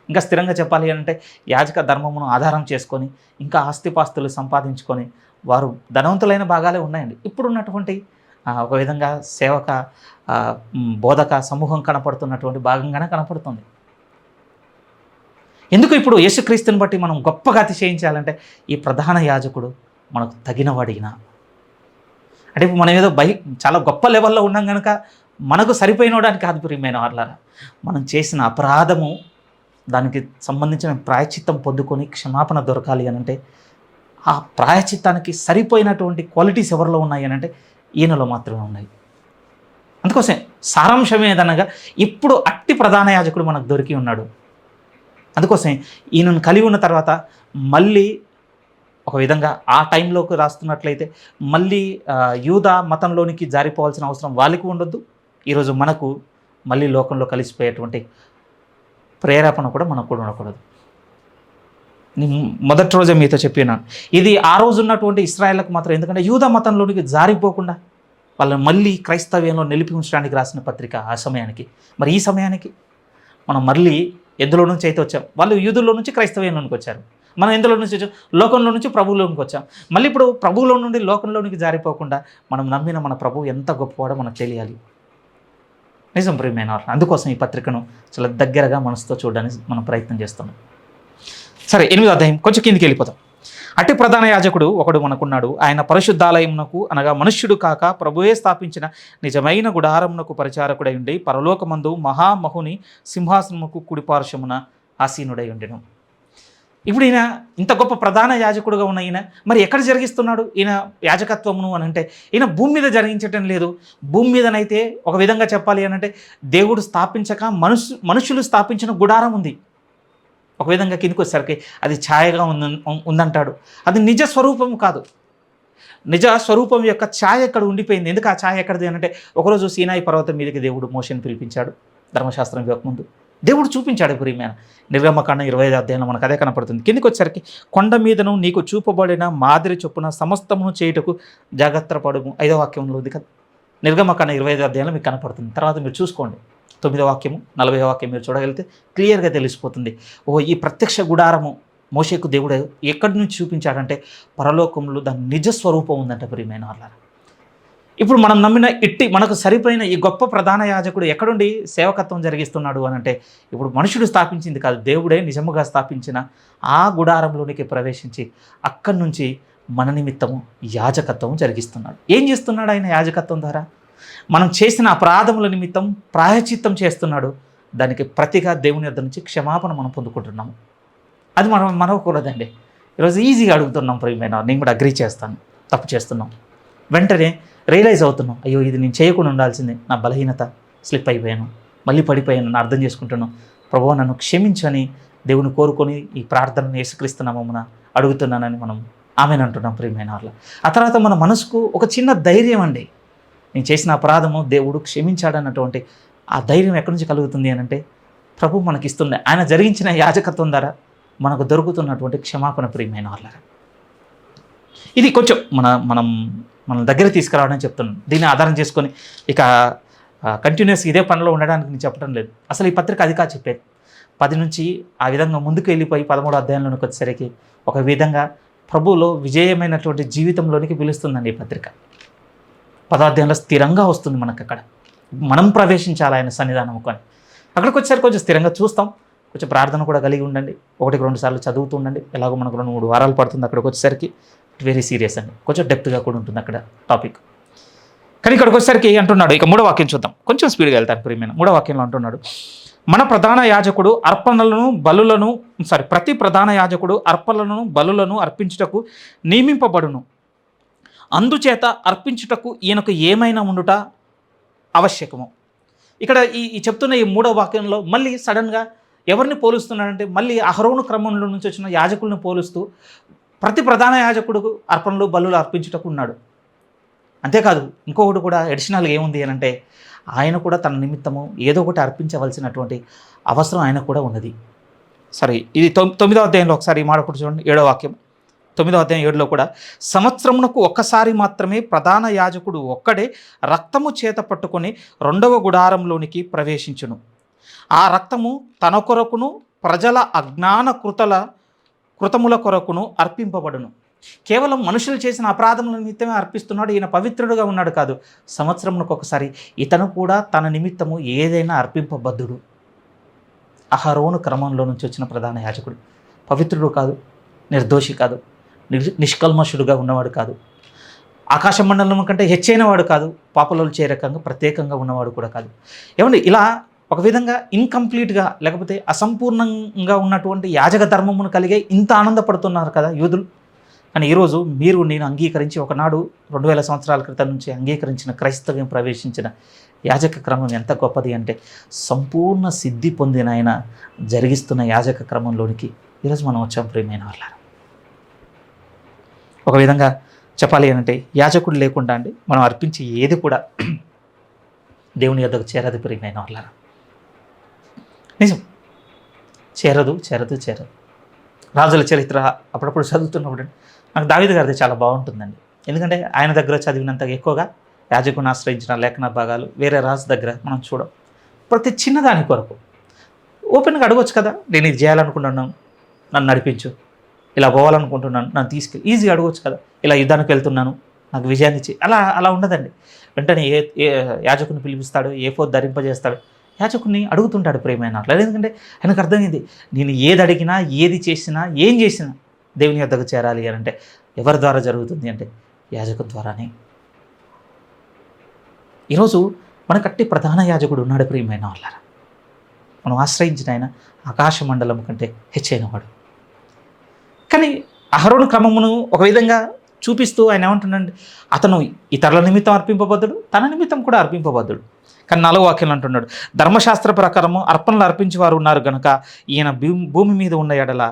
ఇంకా స్థిరంగా చెప్పాలి అంటే యాజక ధర్మమును ఆధారం చేసుకొని ఇంకా ఆస్తిపాస్తులు సంపాదించుకొని వారు ధనవంతులైన భాగాలే ఉన్నాయండి. ఇప్పుడున్నటువంటి ఒక విధంగా సేవక బోధక సమూహం కనపడుతున్నటువంటి భాగంగానే కనపడుతుంది. ఎందుకు ఇప్పుడు యేసుక్రీస్తుని బట్టి మనం గొప్పగా అతిశయించాలంటే ఈ ప్రధాన యాజకుడు మనకు తగినవాడినా అంటే ఇప్పుడు మనం ఏదో చాలా గొప్ప లెవెల్లో ఉన్నాం కనుక మనకు సరిపోయినడానికి కాదు ప్రియమైన వాళ్ళారా. మనం చేసిన అపరాధము దానికి సంబంధించిన ప్రాయశ్చిత్తం పొందుకొని క్షమాపణ దొరకాలి అని అంటే ఆ ప్రాయశ్చిత్తానికి సరిపోయినటువంటి క్వాలిటీస్ ఎవరిలో ఉన్నాయి అని అంటే ఈయనలో మాత్రమే ఉన్నాయి. అందుకోసం సారాంశం ఏదనగా ఇప్పుడు అట్టి ప్రధాన యాజకుడు మనకు దొరికి ఉన్నాడు. అందుకోసం ఈయనను కలిగి ఉన్న తర్వాత మళ్ళీ ఒక విధంగా ఆ టైంలోకి రాస్తున్నట్లయితే మళ్ళీ యూదా మతంలోనికి జారిపోవాల్సిన అవసరం వాళ్ళకి ఉండొద్దు. ఈరోజు మనకు మళ్ళీ లోకంలో కలిసిపోయేటువంటి ప్రేరేపణ కూడా మనకు కూడా ఉండకూడదు. మొదటి రోజే మీతో చెప్పినాను, ఇది ఆ రోజు ఉన్నటువంటి ఇశ్రాయేళ్లకు మాత్రం, ఎందుకంటే యూదా మతంలోనికి జారిపోకుండా వాళ్ళని మళ్ళీ క్రైస్తవ్యంలో నిలిపి ఉంచడానికి రాసిన పత్రిక ఆ సమయానికి. మరి ఈ సమయానికి మనం మళ్ళీ ఎందులో నుంచి అయితే వచ్చాం, వాళ్ళు యూదుల్లో నుంచి క్రైస్తవ్యంలోనికి వచ్చారు, మనం ఎందులో నుంచి వచ్చాం, లోకంలో నుంచి ప్రభువులోనికి వచ్చాం. మళ్ళీ ఇప్పుడు ప్రభువులో నుండి లోకంలోనికి జారిపోకుండా మనం నమ్మిన మన ప్రభువు ఎంత గొప్పవాడో మనకు తెలియాలి. నిజం ప్రియమైన వారు, అందుకోసం ఈ పత్రికను చాలా దగ్గరగా మనసుతో చూడడానికి మనం ప్రయత్నం చేస్తున్నాం. సరే, 8వ అధ్యాయం కొంచెం కిందికి వెళ్ళిపోతాం. అట్టి ప్రధాన యాజకుడు ఒకడు మనకున్నాడు. ఆయన పరిశుద్ధాలయమునకు అనగా మనుష్యుడు కాక ప్రభువే స్థాపించిన నిజమైన గుడారమునకు పరిచారకుడై ఉండి పరలోకమందు మహామహుని సింహాసనముకు కుడిపార్శ్వమున ఆసీనుడై ఉండెను. ఇప్పుడు ఈయన ఇంత గొప్ప ప్రధాన యాజకుడుగా ఉన్న ఈయన మరి ఎక్కడ జరిగిస్తున్నాడు ఈయన యాజకత్వమును అని అంటే, ఈయన భూమి మీద జరిగించటం లేదు. భూమి మీదనైతే ఒక విధంగా చెప్పాలి అని అంటే దేవుడు స్థాపించక మనుషులు స్థాపించిన గుడారం ఉంది. ఒక విధంగా కిందికి వచ్చేసరికి అది ఛాయగా ఉందంటాడు. అది నిజ స్వరూపం కాదు. నిజ స్వరూపం యొక్క ఛాయ ఎక్కడ ఉండిపోయింది. ఎందుకు ఆ ఛాయ ఎక్కడిది అంటే, ఒకరోజు సీనాయి పర్వతం మీదకి దేవుడు మోషేని పిలిపించాడు. ధర్మశాస్త్రం ఇవ్వకముందు దేవుడు చూపించాడు. ప్రియమైన నిర్గమకాండం 25వ అధ్యాయంలో మనకు అదే కనపడుతుంది. కిందికి వచ్చేసరికి కొండ మీదను నీకు చూపబడిన మాదిరి చొప్పున సమస్తమును చేయుటకు జాగ్రత్త పడుము 5వ వాక్యంలో ఉంది కదా. నిర్గమకాండం 25వ అధ్యాయంలో మీకు కనపడుతుంది. తర్వాత మీరు చూసుకోండి 9వ వాక్యము 40వ వాక్యం మీరు చూడగలిగితే క్లియర్గా తెలిసిపోతుంది. ఈ ప్రత్యక్ష గుడారము మోషేకు దేవుడు ఎక్కడి నుంచి చూపించాడంటే పరలోకంలో దాని నిజ స్వరూపం ఉందంట. ప్రియమైన వాళ్ళారా, ఇప్పుడు మనం నమ్మిన మనకు సరిపోయిన ఈ గొప్ప ప్రధాన యాజకుడు ఎక్కడుండి సేవకత్వం జరిగిస్తున్నాడు అని అంటే, ఇప్పుడు మనుషుడు స్థాపించింది కాదు, దేవుడే నిజముగా స్థాపించిన ఆ గుడారంలోనికి ప్రవేశించి అక్కడి నుంచి మన నిమిత్తము యాజకత్వం జరిగిస్తున్నాడు. ఏం చేస్తున్నాడు ఆయన యాజకత్వం ద్వారా? మనం చేసిన అపరాధముల నిమిత్తం ప్రాయశ్చిత్తం చేస్తున్నాడు. దానికి ప్రతిగా దేవుని యొద్ద నుంచి క్షమాపణ మనం పొందుకుంటున్నాము. అది మనం మనకూడదండి. ఈరోజు ఈజీగా అడుగుతున్నాం ప్రియమైన, నేను కూడా అగ్రీ చేస్తాను, తప్పు చేస్తున్నాం. వెంటనే రియలైజ్ అవుతున్నాం, అయ్యో ఇది నేను చేయకుండా ఉండాల్సిందే, నా బలహీనత, స్లిప్ అయిపోయాను, మళ్ళీ పడిపోయాను, నన్ను అర్థం చేసుకుంటున్నాను, ప్రభువా నన్ను క్షమించని దేవుని కోరుకొని ఈ ప్రార్థనను యేసుక్రీస్తునామమున అడుగుతున్నానని మనం ఆమెనంటున్నాం ప్రియమైన వాళ్ళ. ఆ తర్వాత మన మనసుకు ఒక చిన్న ధైర్యం అండి, నేను చేసిన అపరాధము దేవుడు క్షమించాడన్నటువంటి ఆ ధైర్యం ఎక్కడి నుంచి కలుగుతుంది అని అంటే, ప్రభు మనకిస్తుంది ఆయన జరిగించిన యాజకత్వం ద్వారా మనకు దొరుకుతున్నటువంటి క్షమాపణ ప్రియమైన వాళ్ళ. ఇది కొంచెం మన దగ్గర తీసుకురావడానికి చెప్తున్నాను. దీన్ని ఆధారం చేసుకొని ఇక కంటిన్యూస్ ఇదే పనిలో ఉండడానికి నేను చెప్పడం లేదు. అసలు ఈ పత్రిక అది కాదు చెప్పేది. 10 నుంచి ఆ విధంగా ముందుకు వెళ్ళిపోయి 13వ అధ్యాయంలోనికి వచ్చేసరికి ఒక విధంగా ప్రభువులో విజయమైనటువంటి జీవితంలోనికి పిలుస్తుందండి ఈ పత్రిక. 10వ అధ్యాయంలో స్థిరంగా వస్తుంది మనకు. అక్కడ మనం ప్రవేశించాలి ఆయన సన్నిధానం కొని. అక్కడికి వచ్చేసరికి కొంచెం స్థిరంగా చూస్తాం, కొంచెం ప్రార్థన కూడా కలిగి ఉండండి, 1-2 సార్లు చదువుతూ ఉండండి. ఎలాగో మనకు 2-3 వారాలు పడుతుంది అక్కడికి వచ్చేసరికి. వెరీ సీరియస్ అండి, కొంచెం డెప్త్గా కూడా ఉంటుంది అక్కడ టాపిక్. కానీ ఇక్కడికి వచ్చేసరికి అంటున్నాడు, ఇక 3వ వాక్యం చూద్దాం, కొంచెం స్పీడ్గా వెళ్తాను ప్రియమైన. 3వ వాక్యంలో అంటున్నాడు, మన ప్రధాన యాజకుడు ప్రతి ప్రధాన యాజకుడు అర్పణలను బలులను అర్పించుటకు నియమింపబడును, అందుచేత అర్పించుటకు ఈయనకు ఏమైనా ఉండుట ఆవశ్యకము. ఇక్కడ ఈ చెప్తున్న ఈ 3వ వాక్యంలో మళ్ళీ సడన్గా ఎవరిని పోలుస్తున్నాడంటే, మళ్ళీ అహరోను క్రమంలో నుంచి వచ్చిన యాజకులను పోలుస్తూ ప్రతి ప్రధాన యాజకుడు అర్పణలు బలులు అర్పించుటకు ఉన్నాడు. అంతేకాదు ఇంకొకటి కూడా అడిషనల్గా ఏముంది అని అంటే, ఆయన కూడా తన నిమిత్తము ఏదో ఒకటి అర్పించవలసినటువంటి అవసరం ఆయనకు కూడా ఉన్నది. సరే, ఇది 9వ అధ్యాయంలో ఒకసారి మాట కూడా చూడండి, 7వ వాక్యం. 9వ అధ్యాయం 7లో కూడా, సంవత్సరమునకు ఒక్కసారి మాత్రమే ప్రధాన యాజకుడు ఒక్కడే రక్తము చేత పట్టుకొని 2వ గుడారంలోనికి ప్రవేశించును. ఆ రక్తము తన కొరకును ప్రజల అజ్ఞాన కృతముల కొరకును అర్పింపబడును. కేవలం మనుషులు చేసిన అపరాధముల నిమిత్తమే అర్పిస్తున్నాడు. ఈయన పవిత్రుడుగా ఉన్నాడు కాదు, సంవత్సరమునకు ఒకసారి ఇతను కూడా తన నిమిత్తము ఏదైనా అర్పింపబద్ధుడు. అహరోను క్రమంలో నుంచి వచ్చిన ప్రధాన యాజకుడు పవిత్రుడు కాదు, నిర్దోషి కాదు, నిష్కల్మషుడుగా ఉన్నవాడు కాదు. ఆకాశ మండలం కంటే హెచ్చైన వాడు కాదు, పాపలలో చేరకంగా ప్రత్యేకంగా ఉన్నవాడు కూడా కాదు. ఏమండి ఇలా ఒక విధంగా ఇన్కంప్లీట్గా లేకపోతే అసంపూర్ణంగా ఉన్నటువంటి యాజక ధర్మమును కలిగే ఇంత ఆనందపడుతున్నారు కదా యూదులు. కానీ ఈరోజు మీరు నేను అంగీకరించి ఒకనాడు 2000 సంవత్సరాల క్రితం నుంచి అంగీకరించిన క్రైస్తవ్యం ప్రవేశించిన యాజక క్రమం ఎంత గొప్పది అంటే సంపూర్ణ సిద్ధి పొందిన ఆయన జరిగిస్తున్న యాజక క్రమంలోనికి ఈరోజు మనం వచ్చాం ప్రియమైన వాళ్ళారా. ఒక విధంగా చెప్పాలి అంటే యాజకుడు లేకుండా అండి మనం అర్పించి ఏది కూడా దేవుని యొద్దకు చేరదు ప్రియమైన వాళ్ళారా. నిజం, చేరదు. రాజుల చరిత్ర అప్పుడప్పుడు చదువుతున్నప్పుడు నాకు దావీదు గారిది చాలా బాగుంటుందండి. ఎందుకంటే ఆయన దగ్గర చదివినంత ఎక్కువగా యాజకుని ఆశ్రయించిన లేఖన భాగాలు వేరే రాజు దగ్గర మనం చూడం. ప్రతి చిన్నదాని కొరకు ఓపెన్గా అడగొచ్చు కదా, నేను ఇది చేయాలనుకుంటున్నాను, నన్ను నడిపించు, ఇలా పోవాలనుకుంటున్నాను, నన్ను తీసుకెళ్ళి ఈజీగా అడగొచ్చు కదా, ఇలా యుద్ధానికి వెళ్తున్నాను, నాకు విజయాన్ని ఇచ్చి. అలా ఉండదండి. వెంటనే ఏ యాజకుని పిలిపిస్తాడు, ఏ ఫోర్ ధరింపజేస్తాడు, యాజకుని అడుగుతుంటాడు ప్రేమైన అట్లా. ఎందుకంటే ఆయనకు అర్థమైంది, నేను ఏది అడిగినా ఏది చేసినా ఏం చేసినా దేవుని యొద్దకు చేరాలి అని అంటే ఎవరి ద్వారా జరుగుతుంది అంటే యాజకు ద్వారానే. ఈరోజు మనకట్టి ప్రధాన యాజకుడు ఉన్నాడు ప్రియమైన వాళ్ళారా. మనం ఆశ్రయించిన ఆయన ఆకాశ మండలం కంటే హెచ్చైన వాడు. కానీ అహరోను క్రమమును ఒక విధంగా చూపిస్తూ ఆయన ఏమంటున్నాడు, అతను ఇతరుల నిమిత్తం అర్పింపబద్ధుడు, తన నిమిత్తం కూడా అర్పింపబద్ధుడు. కానీ 4వ వాక్యం అంటున్నాడు, ధర్మశాస్త్ర ప్రకారము అర్పణలు అర్పించేవారు ఉన్నారు కనుక ఈయన భూమి మీద ఉన్న ఎడల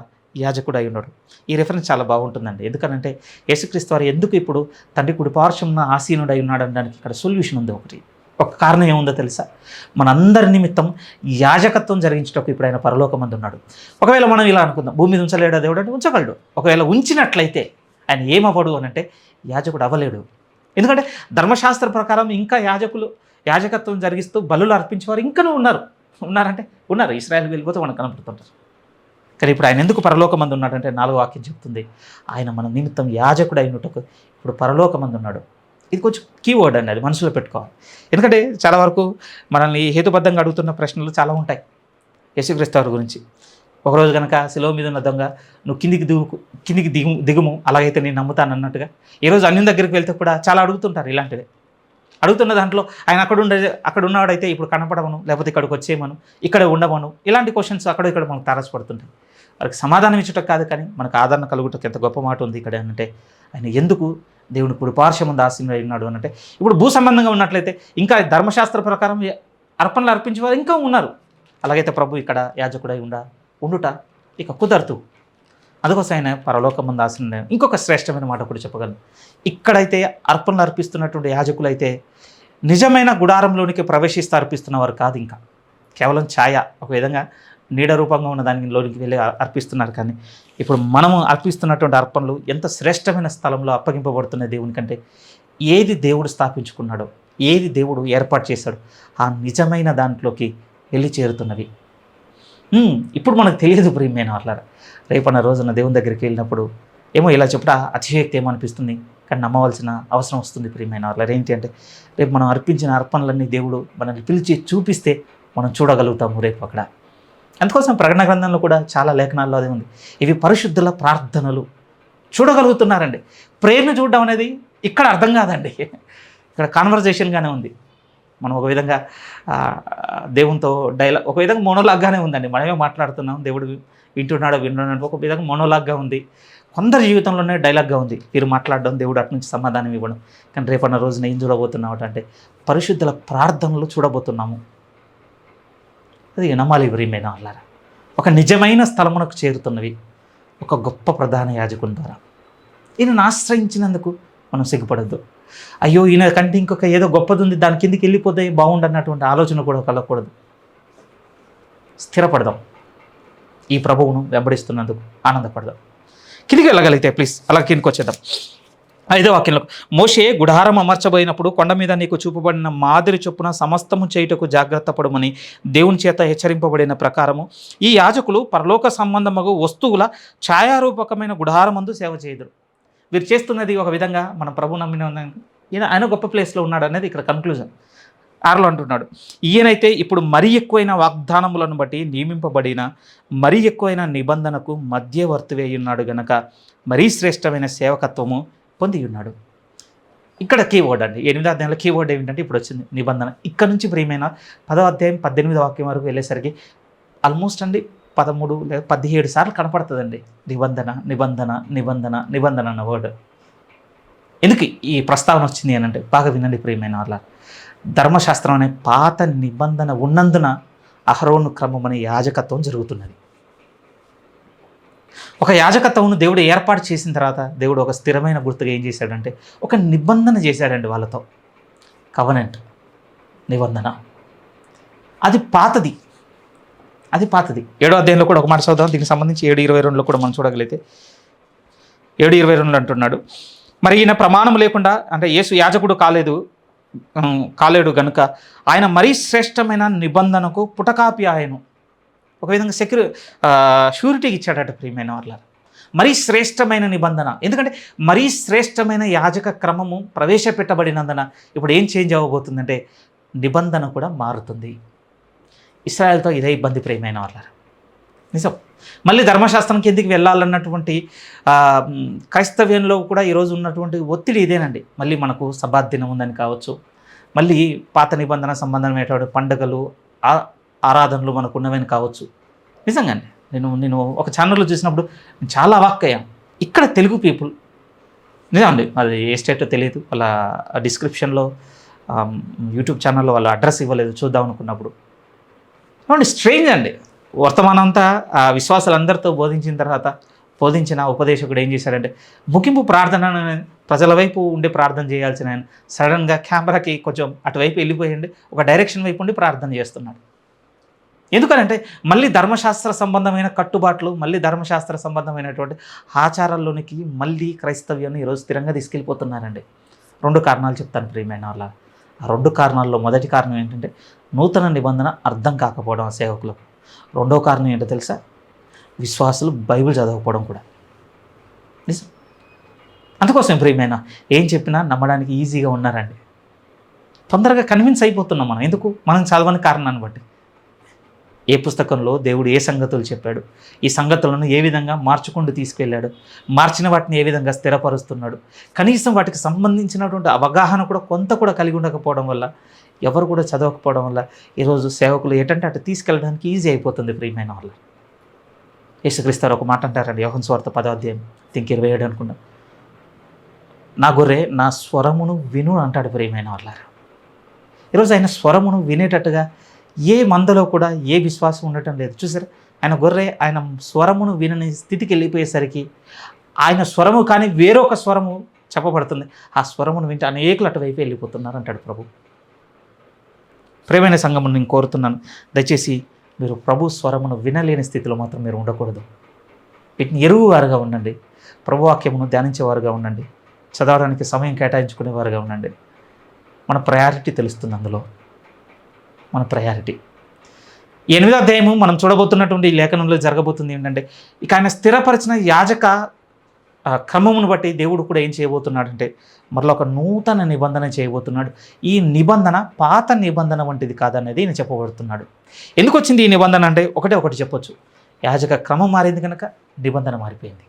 యాజకుడు అయి ఉన్నాడు. ఈ రెఫరెన్స్ చాలా బాగుంటుందండి. ఎందుకనంటే యేసుక్రీస్తు వారు ఎందుకు ఇప్పుడు తండ్రి కుడి పార్శ్వమున ఆసీనుడై ఉన్నాడు అనడానికి ఇక్కడ సొల్యూషన్ ఉంది. ఒక కారణం ఏముందో తెలుసా? మనందరి నిమిత్తం యాజకత్వం జరిగించేటప్పుడు ఇప్పుడు ఆయన పరలోకమందు ఉన్నాడు. ఒకవేళ మనం ఇలా అనుకుందాం, భూమి మీద ఉంచలేడా దేవుడు అంటే ఉంచగలడు. ఒకవేళ ఉంచినట్లయితే ఆయన ఏమవ్వడు అని అంటే యాజకుడు అవ్వలేడు. ఎందుకంటే ధర్మశాస్త్ర ప్రకారం ఇంకా యాజకత్వం జరిగిస్తూ బలులు అర్పించేవారు ఇంకనూ ఉన్నారంటే ఉన్నారు. ఇశ్రాయేల్ వెళ్ళిపోతే మనకు కనపడుతుంటారు. కానీ ఇప్పుడు ఆయన ఎందుకు పరలోకమందు ఉన్నాడంటే 4వ వాక్యం చెప్తుంది, ఆయన మన నిమిత్తం యాజకుడు అయినట్టుకు ఇప్పుడు పరలోకమందు ఉన్నాడు. ఇది కొంచెం కీవర్డ్ అండి, అది మనసులో పెట్టుకోవాలి. ఎందుకంటే చాలా వరకు మనల్ని హేతుబద్ధంగా అడుగుతున్న ప్రశ్నలు చాలా ఉంటాయి యేసుక్రీస్తు వారి గురించి. ఒకరోజు కనుక శిలువ మీద ఉన్న దొంగ, నువ్వు కిందికి దిగుము అలాగైతే నేను నమ్ముతాను అన్నట్టుగా ఈరోజు అన్ని దగ్గరికి వెళ్తే కూడా చాలా అడుగుతుంటారు. ఇలాంటివి అడుగుతున్న దాంట్లో ఆయన అక్కడ ఉన్నవాడైతే ఇప్పుడు కనపడమను, లేకపోతే ఇక్కడికి వచ్చేయమను, ఇక్కడ ఉండమను, ఇలాంటి క్వశ్చన్స్ అక్కడ ఇక్కడ మనకు తారసపడుతుంటాయి. వారికి సమాధానం ఇచ్చటం కాదు, కానీ మనకు ఆదరణ కలుగుటకు ఎంత గొప్ప మాట ఉంది ఇక్కడ అంటే ఆయన ఎందుకు దేవుని కుడి పార్శ్వమున ఆసీనుడై ఉన్నాడు అనంటే ఇప్పుడు భూ సంబంధంగా ఉన్నట్లయితే ఇంకా ధర్మశాస్త్ర ప్రకారం అర్పణలు అర్పించేవారు ఇంకా ఉన్నారు. అలాగైతే ప్రభు ఇక్కడ యాజకుడై ఉండుట ఇక కుదరదు. అందుకోసం ఆయన పరలోకమందు ఆసీనుడై. ఇంకొక శ్రేష్టమైన మాట కూడా చెప్పగలను. ఇక్కడైతే అర్పణలు అర్పిస్తున్నటువంటి యాజకులు అయితే నిజమైన గుడారంలోనికి ప్రవేశిస్తూ అర్పిస్తున్నవారు కాదు, ఇంకా కేవలం ఛాయ, ఒక విధంగా నీడ రూపంగా ఉన్న దానిలోనికి వెళ్ళి అర్పిస్తున్నారు. కానీ ఇప్పుడు మనము అర్పిస్తున్నటువంటి అర్పణలు ఎంత శ్రేష్టమైన స్థలంలో అప్పగింపబడుతున్న దేవుని కంటే ఏది దేవుడు స్థాపించుకున్నాడో, ఏది దేవుడు ఏర్పాటు చేశాడో ఆ నిజమైన దాంట్లోకి వెళ్ళి చేరుతున్నవి. ఇప్పుడు మనకు తెలియదు ప్రియమైన వాళ్ళారా. రేపన్న రోజున దేవుని దగ్గరికి వెళ్ళినప్పుడు ఏమో ఇలా చెప్పడా అతిశయోక్తి ఏమో అనిపిస్తుంది, కానీ నమ్మవలసిన అవసరం వస్తుంది ప్రియమైన వాళ్ళారా. ఏంటి అంటే రేపు మనం అర్పించిన అర్పణలన్నీ దేవుడు మనల్ని పిలిచి చూపిస్తే మనం చూడగలుగుతాము రేపు అక్కడ. అందుకోసం ప్రకటన గ్రంథంలో కూడా చాలా లేఖనాల్లో అదే ఉంది, ఇవి పరిశుద్ధుల ప్రార్థనలు. చూడగలుగుతున్నారండి. ప్రేయర్ని చూడడం అనేది ఇక్కడ అర్థం కాదండి, ఇక్కడ కాన్వర్జేషన్గానే ఉంది. మనం ఒక విధంగా దేవునితో డైలాగ్, ఒక విధంగా మోనోలాగ్గానే ఉందండి. మనమే మాట్లాడుతున్నాం, దేవుడు వింటున్నాడు, ఒక విధంగా మోనోలాగ్గా ఉంది. కొందరి జీవితంలోనే డైలాగ్గా ఉంది, వీరు మాట్లాడడం, దేవుడు అటు నుంచి సమాధానం ఇవ్వడం. కానీ రేపన్న రోజున ఏం చూడబోతున్నాం అంటే పరిశుద్ధుల ప్రార్థనలు చూడబోతున్నాము. అది నమ్మాలి ప్రియమైన వాళ్ళారా. ఒక నిజమైన స్థలమునకు చేరుతున్నవి ఒక గొప్ప ప్రధాన యాజకుని ద్వారా. ఈయనను ఆశ్రయించినందుకు మనం సిగ్గుపడద్దు. అయ్యో ఈయన కంటే ఇంకొక ఏదో గొప్పది ఉంది, దాని కిందికి వెళ్ళిపోతే బాగుండన్నటువంటి ఆలోచన కూడా కలగకూడదు. స్థిరపడదాం, ఈ ప్రభువును వెంబడిస్తున్నందుకు ఆనందపడదాం. కిందికి వెళ్ళగలిగితే ప్లీజ్ అలా కిందికి వచ్చేద్దాం. 5వ వాక్యంలో, మోషే గుడారం అమర్చబోయినప్పుడు కొండ మీద నీకు చూపబడిన మాదిరి చొప్పున సమస్తము చేయుటకు జాగ్రత్త పడమని దేవుని చేత హెచ్చరింపబడిన ప్రకారము ఈ యాజకులు పరలోక సంబంధమగు వస్తువుల ఛాయారూపకమైన గుడారమందు సేవ చేయుదురు. వీరు చేస్తున్నది ఒక విధంగా మన ప్రభు నమ్మిన ఆయన గొప్ప ప్లేస్లో ఉన్నాడు అనేది ఇక్కడ కన్క్లూజన్. 6లో అంటున్నాడు, ఈయనైతే ఇప్పుడు మరీ ఎక్కువైన వాగ్దానములను బట్టి నియమింపబడిన మరీ ఎక్కువైన నిబంధనకు మధ్యవర్తివై ఉన్నాడు గనక మరీ శ్రేష్టమైన సేవకత్వము పొంది ఉన్నాడు. ఇక్కడ కీవర్డ్ అండి 8వ అధ్యాయంలో కీవర్డ్ ఏమిటంటే ఇప్పుడు వచ్చింది నిబంధన. ఇక్కడ నుంచి ప్రియమైన 10వ అధ్యాయం 18వ వాక్యం వరకు వెళ్ళేసరికి ఆల్మోస్ట్ అండి 13 లేదా 17 సార్లు కనపడుతుందండి నిబంధన నిబంధన నిబంధన నిబంధన అన్న వర్డ్. ఎందుకు ఈ ప్రస్తావన వచ్చింది అని అంటే బాగా వినండి ప్రియమైన వాళ్ళ. ధర్మశాస్త్రం అనే పాత నిబంధన ఉన్నందున అహరోను క్రమం అనే యాజకత్వం జరుగుతున్నది. ఒక యాజకత్వంను దేవుడు ఏర్పాటు చేసిన తర్వాత దేవుడు ఒక స్థిరమైన గుర్తుగా ఏం చేశాడంటే ఒక నిబంధన చేశాడండి వాళ్ళతో. కవనెంట్ నిబంధన అది పాతది. 7వ అధ్యాయంలో కూడా ఒక మాట చదువుదాం. దీనికి సంబంధించి 7:22లో కూడా మనం చూడగలిగితే 7:22 అంటున్నాడు, మరి ఈయన ప్రమాణం లేకుండా అంటే యేసు యాజకుడు కాలేడు గనుక ఆయన మరీ శ్రేష్టమైన నిబంధనకు పుటకాపి ఆయను. ఒక విధంగా షూరిటీకి ఇచ్చాడట ప్రియమైన వాళ్ళ. మరీ శ్రేష్టమైన నిబంధన, ఎందుకంటే మరీ శ్రేష్టమైన యాజక క్రమము ప్రవేశపెట్టబడినందున ఇప్పుడు ఏం చేంజ్ అవ్వబోతుందంటే నిబంధన కూడా మారుతుంది. ఇశ్రాయేల్తో ఇదే ఇబ్బంది ప్రియమైన వాళ్ళ, నిజం. మళ్ళీ ధర్మశాస్త్రంకి ఎందుకు వెళ్ళాలన్నటువంటి క్రైస్తవ్యంలో కూడా ఈరోజు ఉన్నటువంటి ఒత్తిడి ఇదేనండి. మళ్ళీ మనకు సబ్బాత్ దినం ఉందని కావచ్చు, మళ్ళీ పాత నిబంధన సంబంధమైనటువంటి పండుగలు ఆరాధనలు మనకు ఉన్నవని కావచ్చు. నిజంగానే నేను ఒక ఛానల్లో చూసినప్పుడు చాలా అవాక్కయ్యాను. ఇక్కడ తెలుగు పీపుల్ నిజమండి, అది ఏ స్టేటో తెలియదు, వాళ్ళ డిస్క్రిప్షన్లో యూట్యూబ్ ఛానల్లో వాళ్ళ అడ్రస్ ఇవ్వలేదు, చూద్దాం అనుకున్నప్పుడు స్ట్రేంజ్ అండి. వర్తమానం అంతా విశ్వాసాలందరితో బోధించిన ఉపదేశకుడు ఏం చేశాడంటే ముగింపు ప్రార్థన ప్రజల వైపు ఉండి ప్రార్థన చేయాల్సిన ఆయన సడన్గా కెమెరాకి కొంచెం అటువైపు వెళ్ళిపోయండి, ఒక డైరెక్షన్ వైపు ఉండి ప్రార్థన చేస్తున్నాడు. ఎందుకనంటే మళ్ళీ ధర్మశాస్త్ర సంబంధమైన కట్టుబాట్లు, మళ్ళీ ధర్మశాస్త్ర సంబంధమైనటువంటి ఆచారాల్లోనికి మళ్ళీ క్రైస్తవ్యాన్ని ఈరోజు స్థిరంగా తీసుకెళ్ళిపోతున్నారండి. 2 కారణాలు చెప్తాను ప్రియమైన వాళ్ళ. ఆ 2 కారణాల్లో మొదటి కారణం ఏంటంటే నూతన నిబంధన అర్థం కాకపోవడం ఆ సేవకులకు. 2వ కారణం ఏంటో తెలుసా? విశ్వాసులు బైబిల్ చదవకపోవడం కూడా. నిజం. అందుకోసం ప్రియమైన ఏం చెప్పినా నమ్మడానికి ఈజీగా ఉన్నారండి. తొందరగా కన్విన్స్ అయిపోతున్నాం మనం. ఎందుకు? మనం చదవని కారణాన్ని బట్టి. ఏ పుస్తకంలో దేవుడు ఏ సంగతులు చెప్పాడు, ఈ సంగతులను ఏ విధంగా మార్చుకుంటూ తీసుకెళ్ళాడు, మార్చిన వాటిని ఏ విధంగా స్థిరపరుస్తున్నాడు, కనీసం వాటికి సంబంధించినటువంటి అవగాహన కూడా కొంత కూడా కలిగి ఉండకపోవడం వల్ల, ఎవరు కూడా చదవకపోవడం వల్ల ఈరోజు సేవకులు ఏంటంటే అటు తీసుకెళ్ళడానికి ఈజీ అయిపోతుంది ప్రియమైన వాళ్ళు. యేసుక్రీస్తు ఒక మాట అంటారండి, యోహాను సువార్త 10వ అధ్యాయం 27 అనుకున్నా, నా గొర్రె నా స్వరమును విను అంటాడు ప్రియమైన వాళ్ళ. ఈరోజు ఆయన స్వరమును వినేటట్టుగా ఏ మందలో కూడా ఏ విశ్వాసం ఉండటం లేదు. చూసారా, ఆయన గొర్రె ఆయన స్వరమును వినని స్థితికి వెళ్ళిపోయేసరికి ఆయన స్వరము కానీ వేరొక స్వరము చెప్పబడుతుంది. ఆ స్వరమును వింటే అనేకులు అటువైపు వెళ్ళిపోతున్నారు అంటాడు ప్రభు. ప్రియమైన సంఘమును నేను కోరుతున్నాను, దయచేసి మీరు ప్రభు స్వరమును వినలేని స్థితిలో మాత్రం మీరు ఉండకూడదు. వీటిని ఎరుగువారుగా ఉండండి, ప్రభువాక్యమును ధ్యానించేవారుగా ఉండండి, చదవడానికి సమయం కేటాయించుకునేవారుగా ఉండండి. మన ప్రయారిటీ తెలుస్తుంది అందులో, మన ప్రయారిటీ. 8వ అధ్యాయము మనం చూడబోతున్నటువంటి ఈ లేఖనంలో జరగబోతుంది ఏంటంటే ఇక ఆయన స్థిరపరిచిన యాజక క్రమమును బట్టి దేవుడు కూడా ఏం చేయబోతున్నాడంటే మరలా ఒక నూతన నిబంధన చేయబోతున్నాడు. ఈ నిబంధన పాత నిబంధన వంటిది కాదనేది ఈయన చెప్పబడుతున్నాడు. ఎందుకు వచ్చింది ఈ నిబంధన అంటే ఒకటి చెప్పొచ్చు, యాజక క్రమం మారింది కనుక నిబంధన మారిపోయింది,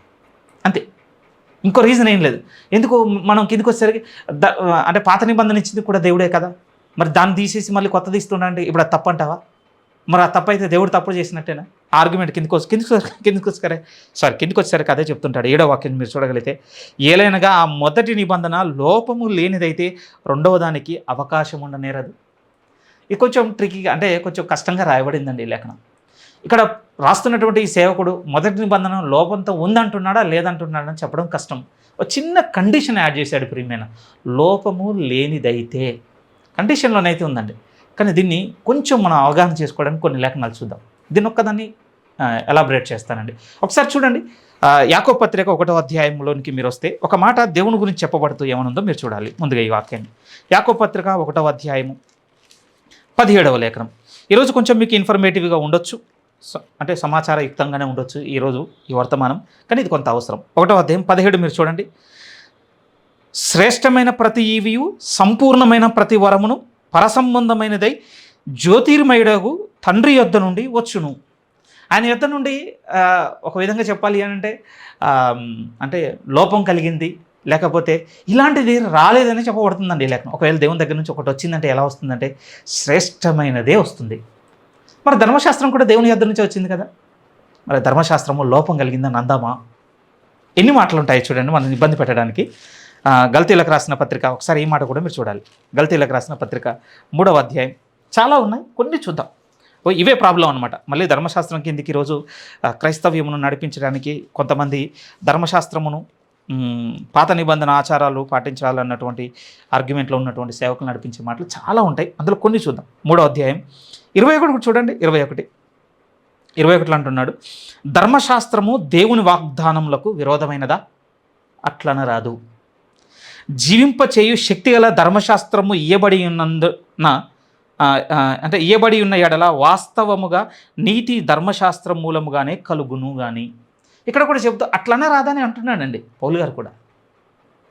అంతే. ఇంకో రీజన్ ఏం లేదు. ఎందుకు మనం కిందికి వచ్చేసరికి అంటే పాత నిబంధన ఇచ్చింది కూడా దేవుడే కదా, మరి దాన్ని తీసేసి మళ్ళీ కొత్తది ఇస్తున్నాడంటే ఇప్పుడు అది తప్పు అంటావా? మరి ఆ తప్పు అయితే దేవుడు తప్పుడు చేసినట్టేనా? ఆర్గ్యుమెంట్ కిందికి వచ్చేసరికి అదే చెప్తుంటాడు. 7వ వాక్యం మీరు చూడగలిగితే, ఏలైనగా ఆ మొదటి నిబంధన లోపము లేనిదైతే 2వ దానికి అవకాశం ఉండనేరదు. ఇది కొంచెం ట్రికీగా అంటే కొంచెం కష్టంగా రాయబడిందండి ఈ లేఖనం. ఇక్కడ రాస్తున్నటువంటి ఈ సేవకుడు మొదటి నిబంధన లోపంతో ఉందంటున్నాడా లేదంటున్నాడా అని చెప్పడం కష్టం. ఒక చిన్న కండిషన్ యాడ్ చేశాడు ప్రియమైన, లోపము లేనిదైతే. కండిషన్లోనైతే ఉందండి, కానీ దీన్ని కొంచెం మనం అవగాహన చేసుకోవడానికి కొన్ని లేఖనాలు చూద్దాం. దీన్ని ఒక్కదాన్ని ఎలాబరేట్ చేస్తానండి. ఒకసారి చూడండి, యాకోబు పత్రిక 1వ అధ్యాయంలోనికి మీరు వస్తే ఒక మాట దేవుని గురించి చెప్పబడుతూ ఏమనుందో మీరు చూడాలి. ముందుగా ఈ వాక్యాన్ని యాకోబు పత్రిక 1వ అధ్యాయము 17వ లేఖనం. ఈరోజు కొంచెం మీకు ఇన్ఫర్మేటివ్గా ఉండొచ్చు, అంటే సమాచారయుక్తంగానే ఉండొచ్చు ఈరోజు ఈ వర్తమానం, కానీ ఇది కొంత అవసరం. 1వ అధ్యాయం 17 మీరు చూడండి. శ్రేష్టమైన ప్రతి ఈవియు సంపూర్ణమైన ప్రతి వరమును పరసంబంధమైనదై జ్యోతిర్మయుడగు తండ్రి యొద్ద నుండి వచ్చును. ఆయన యొద్ద నుండి ఒక విధంగా చెప్పాలి అంటే లోపం కలిగింది, లేకపోతే ఇలాంటిది రాలేదని చెప్పబడుతుందండి ఈ లేఖనం. ఒకవేళ దేవుని దగ్గర నుంచి ఒకటి వచ్చిందంటే ఎలా వస్తుందంటే శ్రేష్టమైనదే వస్తుంది. మరి ధర్మశాస్త్రం కూడా దేవుని యొద్ద నుంచి వచ్చింది కదా. మరి ధర్మశాస్త్రము లోపం కలిగిందని అందామా? ఎన్ని మాటలు ఉంటాయి చూడండి మనం ఇబ్బంది పెట్టడానికి. గల్తీలకు రాసిన పత్రిక ఒకసారి ఈ మాట కూడా మీరు చూడాలి. గల్తీలకు రాసిన పత్రిక 3వ అధ్యాయం. చాలా ఉన్నాయి, కొన్ని చూద్దాం. ఇవే ప్రాబ్లం అనమాట. మళ్ళీ ధర్మశాస్త్రం కిందికి ఈరోజు క్రైస్తవ్యమును నడిపించడానికి కొంతమంది ధర్మశాస్త్రమును పాత నిబంధన ఆచారాలు పాటించాలన్నటువంటి ఆర్గ్యుమెంట్లో ఉన్నటువంటి సేవకులు నడిపించే మాటలు చాలా ఉంటాయి. అందులో కొన్ని చూద్దాం. 3వ అధ్యాయం 21 చూడండి. 21 అంటున్నాడు, ధర్మశాస్త్రము దేవుని వాగ్దానములకు విరోధమైనదా? అట్లనరాదు. జీవింపచేయు శక్తిగల ధర్మశాస్త్రము ఇయ్యబడి ఉన్నందున అంటే ఇయ్యబడి ఉన్న ఎడల వాస్తవముగా నీతి ధర్మశాస్త్రం మూలముగానే కలుగును. కానీ ఇక్కడ కూడా చెబుతూ అట్లనే రాదని అంటున్నాడండి పౌలు గారు కూడా.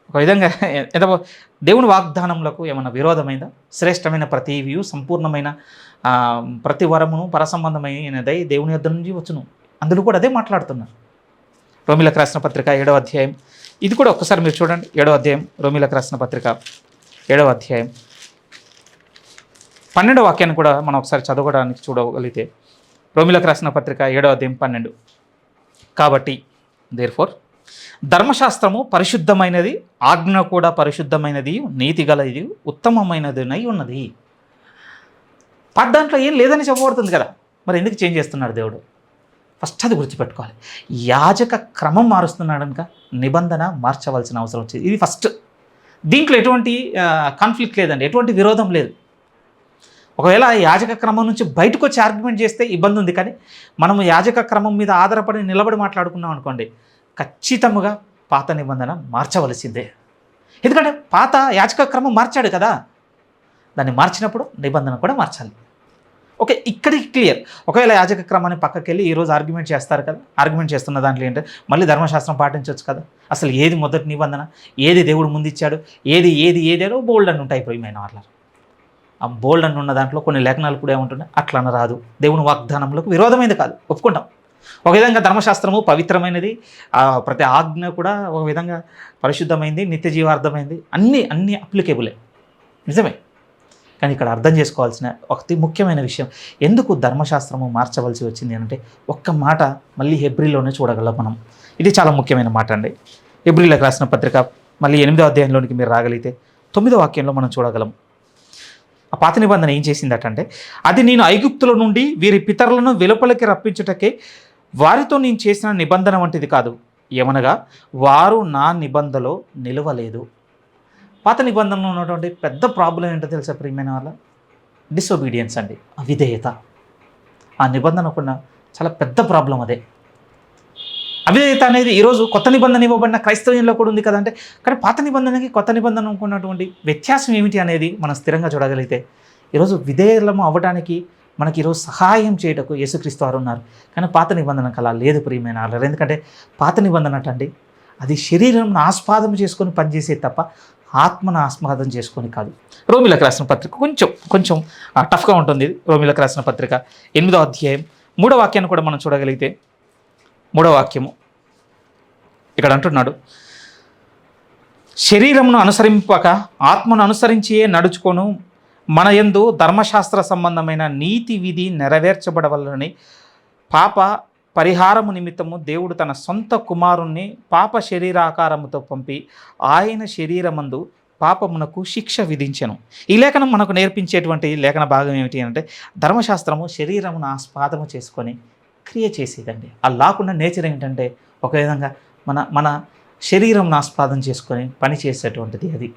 ఒక విధంగా ఏదో దేవుని వాగ్దానములకు ఏమైనా విరోధమైందా? శ్రేష్టమైన ప్రతివ్యూ సంపూర్ణమైన ప్రతి వరమును పరసంబంధమైనదై దేవుని యొద్ద నుంచి వచ్చును. అందులో కూడా అదే మాట్లాడుతున్నారు. రోమిలకు రాసిన పత్రిక 7వ అధ్యాయం. ఇది కూడా ఒక్కసారి మీరు చూడండి. 7వ అధ్యాయం రోమిలకు రాసిన పత్రిక 7వ అధ్యాయం 12వ వాక్యాన్ని కూడా మనం ఒకసారి చదవడానికి చూడగలిగితే, రోమిలకు రాసిన పత్రిక 7వ అధ్యాయం 12. కాబట్టి దేర్ఫోర్ ధర్మశాస్త్రము పరిశుద్ధమైనది, ఆజ్ఞ కూడా పరిశుద్ధమైనది, నీతి గలది, ఉత్తమమైనదినై ఉన్నది. దాంట్లో ఏం లేదని చెప్పబడుతుంది కదా. మరి ఎందుకు చేంజ్ చేస్తున్నాడు దేవుడు? ఫస్ట్ అది గుర్తుపెట్టుకోవాలి. యాజక క్రమం మారుస్తున్నాడు కనుక నిబంధన మార్చవలసిన అవసరం వచ్చింది. ఇది ఫస్ట్. దీంట్లో ఎటువంటి కాన్ఫ్లిక్ట్ లేదండి, ఎటువంటి విరోధం లేదు. ఒకవేళ యాజక క్రమం నుంచి బయటకు వచ్చి ఆర్గ్యుమెంట్ చేస్తే ఇబ్బంది ఉంది. కానీ మనము యాజక క్రమం మీద ఆధారపడి నిలబడి మాట్లాడుకున్నాం అనుకోండి, ఖచ్చితంగా పాత నిబంధన మార్చవలసిందే. ఎందుకంటే పాత యాజక క్రమం మార్చాడు కదా, దాన్ని మార్చినప్పుడు నిబంధన కూడా మార్చాలి. ఓకే, ఇక్కడికి క్లియర్. ఒకవేళ యాజక క్రమాన్ని పక్కకి వెళ్ళి ఈరోజు ఆర్గ్యుమెంట్ చేస్తారు కదా, ఆర్గ్యుమెంట్ చేస్తున్న దాంట్లో ఏంటంటే మళ్ళీ ధర్మశాస్త్రం పాటించవచ్చు కదా, అసలు ఏది మొదటి నిబంధన, ఏది దేవుడు ముందు ఇచ్చాడు, ఏదేదో బోల్డ్ అని ఉంటాయి. ప్రియమైన వాళ్ళ ఆ బోల్డ్ అని ఉన్న దాంట్లో కొన్ని లేఖనాలు కూడా ఏముంటున్నాయి, అట్లా అనరాదు. దేవుని వాగ్దానములకు విరోధమైనది కాదు, ఒప్పుకుంటాం. ఒక విధంగా ధర్మశాస్త్రము పవిత్రమైనది, ప్రతి ఆజ్ఞ కూడా ఒక విధంగా పరిశుద్ధమైంది, నిత్య జీవార్థమైంది, అన్నీ అప్లికేబులే, నిజమే. కానీ ఇక్కడ అర్థం చేసుకోవాల్సిన ఒకటి ముఖ్యమైన విషయం, ఎందుకు ధర్మశాస్త్రము మార్చవలసి వచ్చింది అంటే ఒక్క మాట మళ్ళీ హెబ్రీలోనే చూడగలం మనం. ఇది చాలా ముఖ్యమైన మాట అండి. హెబ్రీలకు రాసిన పత్రిక మళ్ళీ 8వ అధ్యాయంలోనికి మీరు రాగలిగితే 9వ వాక్యంలో మనం చూడగలం. ఆ పాత నిబంధన ఏం చేసిందటంటే, అది నేను ఐగుప్తుల నుండి వీరి పితరులను వెలుపలికి రప్పించుటకే వారితో నేను చేసిన నిబంధన వంటిది కాదు, ఏమనగా వారు నా నిబంధనలో నిలవలేదు. పాత నిబంధనలో ఉన్నటువంటి పెద్ద ప్రాబ్లం ఏంటో తెలుసా ప్రియమైన వాళ్ళ? డిసొబీడియన్స్ అండి, అవిధేయత. ఆ నిబంధనకున్న చాలా పెద్ద ప్రాబ్లం అదే. అవిధేయత అనేది ఈరోజు కొత్త నిబంధన ఇవ్వబడిన క్రైస్తవ్యంలో కూడా ఉంది కదంటే, కానీ పాత నిబంధనకి కొత్త నిబంధనకు ఉన్నటువంటి వ్యత్యాసం ఏమిటి అనేది మనం స్థిరంగా చూడగలిగితే, ఈరోజు విధేయులము అవ్వడానికి మనకి ఈరోజు సహాయం చేయటకు యేసుక్రీస్తు వారు ఉన్నారు. కానీ పాత నిబంధనకు అలా లేదు ప్రియమైన వాళ్ళు. ఎందుకంటే పాత నిబంధన అండి అది శరీరంను ఆస్వాదం చేసుకొని పనిచేసే తప్ప ఆత్మను ఆస్వాదం చేసుకొని కాదు. రోమిలకు రాసిన పత్రిక కొంచెం టఫ్గా ఉంటుంది. రోమిలకు రాసిన పత్రిక 8వ అధ్యాయం 3వ వాక్యాన్ని కూడా మనం చూడగలిగితే, 3వ వాక్యము ఇక్కడ అంటున్నాడు, శరీరమును అనుసరింపక ఆత్మను అనుసరించియే నడుచుకొను మన యందు ధర్మశాస్త్ర సంబంధమైన నీతి విధి నెరవేర్చబడవలనని పాప పరిహారము నిమిత్తము దేవుడు తన సొంత కుమారుణ్ణి పాప శరీరాకారముతో పంపి ఆయన శరీరమందు పాపమునకు శిక్ష విధించెను. ఈ లేఖనం మనకు నేర్పించేటువంటి లేఖన భాగం ఏమిటి అంటే, ధర్మశాస్త్రము శరీరమును ఆస్వాదము చేసుకొని క్రియ చేసేదండి. ఆ లాకున్న నేచర్ ఏంటంటే ఒక విధంగా మన శరీరం ఆస్వాదం చేసుకొని పని చేసేటువంటిది. అది